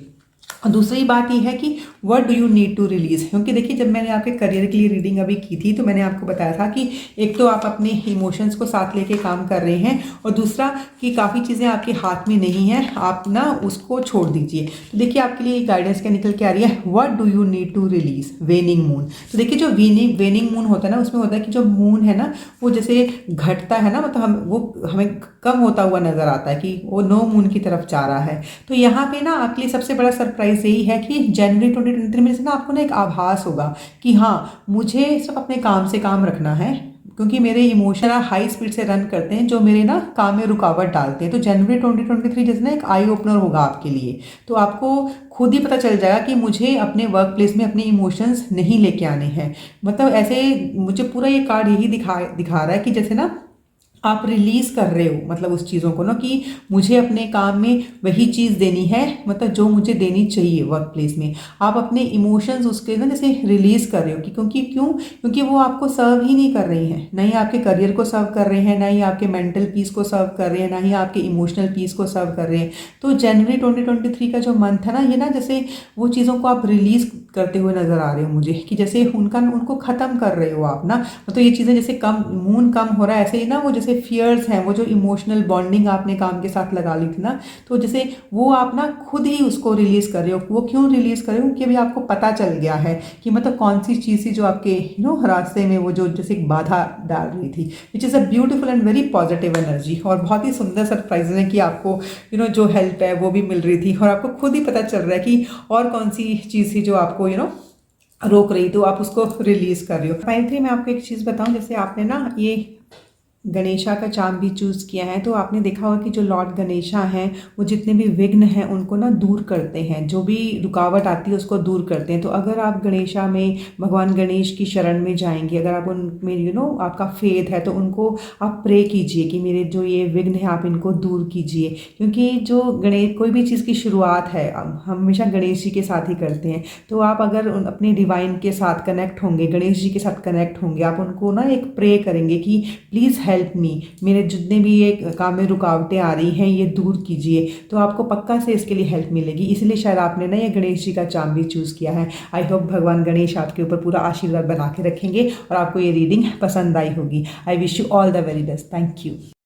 और दूसरी बात यह है कि what do you need to release, क्योंकि देखिए जब मैंने आपके करियर के लिए रीडिंग अभी की थी तो मैंने आपको बताया था कि एक तो आप अपने इमोशंस को साथ लेके काम कर रहे हैं, और दूसरा कि काफ़ी चीज़ें आपके हाथ में नहीं है, आप ना उसको छोड़ दीजिए। तो देखिए आपके लिए गाइडेंस क्या निकल के आ रही है, what do you need to release, waning moon. तो देखिए जो वेनिंग मून होता है ना, उसमें होता है कि जो मून है ना वो जैसे घटता है ना, मतलब हम वो हमें कम होता हुआ नजर आता है कि वो नो मून की तरफ जा रहा है। तो यहाँ पे ना आपके लिए सबसे बड़ा सरप्राइज यही है कि जनवरी 2023 में से ना आपको ना एक आभास होगा कि हाँ, मुझे सिर्फ अपने काम से काम रखना है, क्योंकि मेरे इमोशन हाई स्पीड से रन करते हैं जो मेरे ना काम में रुकावट डालते हैं। तो जनवरी 2023 जैसे ना एक आई ओपनर होगा आपके लिए, तो आपको खुद ही पता चल जाएगा कि मुझे अपने वर्क प्लेस में अपने इमोशंस नहीं लेके आने हैं। मतलब ऐसे मुझे पूरा ये कार्ड यही दिखा रहा है कि जैसे ना आप रिलीज कर रहे हो, मतलब उस चीज़ों को ना कि मुझे अपने काम में वही चीज़ देनी है, मतलब जो मुझे देनी चाहिए वर्क प्लेस में। आप अपने इमोशंस उसके ना जैसे रिलीज कर रहे हो कि क्योंकि वो आपको सर्व ही नहीं कर रही हैं, ना ही आपके करियर को सर्व कर रहे हैं, ना ही आपके मेंटल पीस को सर्व कर रहे हैं, ना ही आपके इमोशनल पीस को सर्व कर रहे हैं। तो जनवरी 2023 का जो मंथ है ना, ये ना जैसे वो चीज़ों को आप रिलीज करते हुए नजर आ रहे हो मुझे, कि जैसे उनको ख़त्म कर रहे हो आप ना। तो ये चीज़ें जैसे कम मून कम हो रहा है, ऐसे ही ना वो जैसे फियर्स हैं, वो जो इमोशनल बॉन्डिंग आपने काम के साथ लगा ली थी ना, तो जैसे वो आप ना खुद ही उसको रिलीज कर रहे हो। वो क्यों रिलीज कर रहे हो, क्योंकि अभी आपको पता चल गया है कि मतलब कौन सी चीज़ थी जो आपके रास्ते में वो जो जैसे एक बाधा डाल रही थी, which is a beautiful and very positive energy. और बहुत ही सुंदर सरप्राइज है कि आपको जो हेल्प है वो भी मिल रही थी, और आपको खुद ही पता चल रहा है कि और कौन सी चीज़ थी जो आपको रोक रही, तो आप उसको रिलीज कर रही हो। फाइनली मैं आपको एक चीज़ बताऊं, जैसे आपने ना ये गणेशा का चार्म भी चूज़ किया है, तो आपने देखा होगा कि जो लॉर्ड गणेशा हैं वो जितने भी विघ्न हैं उनको ना दूर करते हैं, जो भी रुकावट आती है उसको दूर करते हैं। तो अगर आप गणेशा में भगवान गणेश की शरण में जाएंगे, अगर आप उनमें आपका फेथ है, तो उनको आप प्रे कीजिए कि मेरे जो ये विघ्न है आप इनको दूर कीजिए, क्योंकि जो गणेश कोई भी चीज़ की शुरुआत है हम हमेशा गणेश जी के साथ ही करते हैं। तो आप अगर अपने डिवाइन के साथ कनेक्ट होंगे, गणेश जी के साथ कनेक्ट होंगे, आप उनको ना एक प्रे करेंगे कि प्लीज़ हेल्प मी, मेरे जितने भी ये काम में रुकावटें आ रही हैं ये दूर कीजिए, तो आपको पक्का से इसके लिए हेल्प मिलेगी। इसलिए शायद आपने ना ये गणेश जी का चार्म भी चूज़ किया है। आई होप भगवान गणेश आपके ऊपर पूरा आशीर्वाद बना के रखेंगे और आपको ये रीडिंग पसंद आई होगी। I wish you all the very best. Thank you.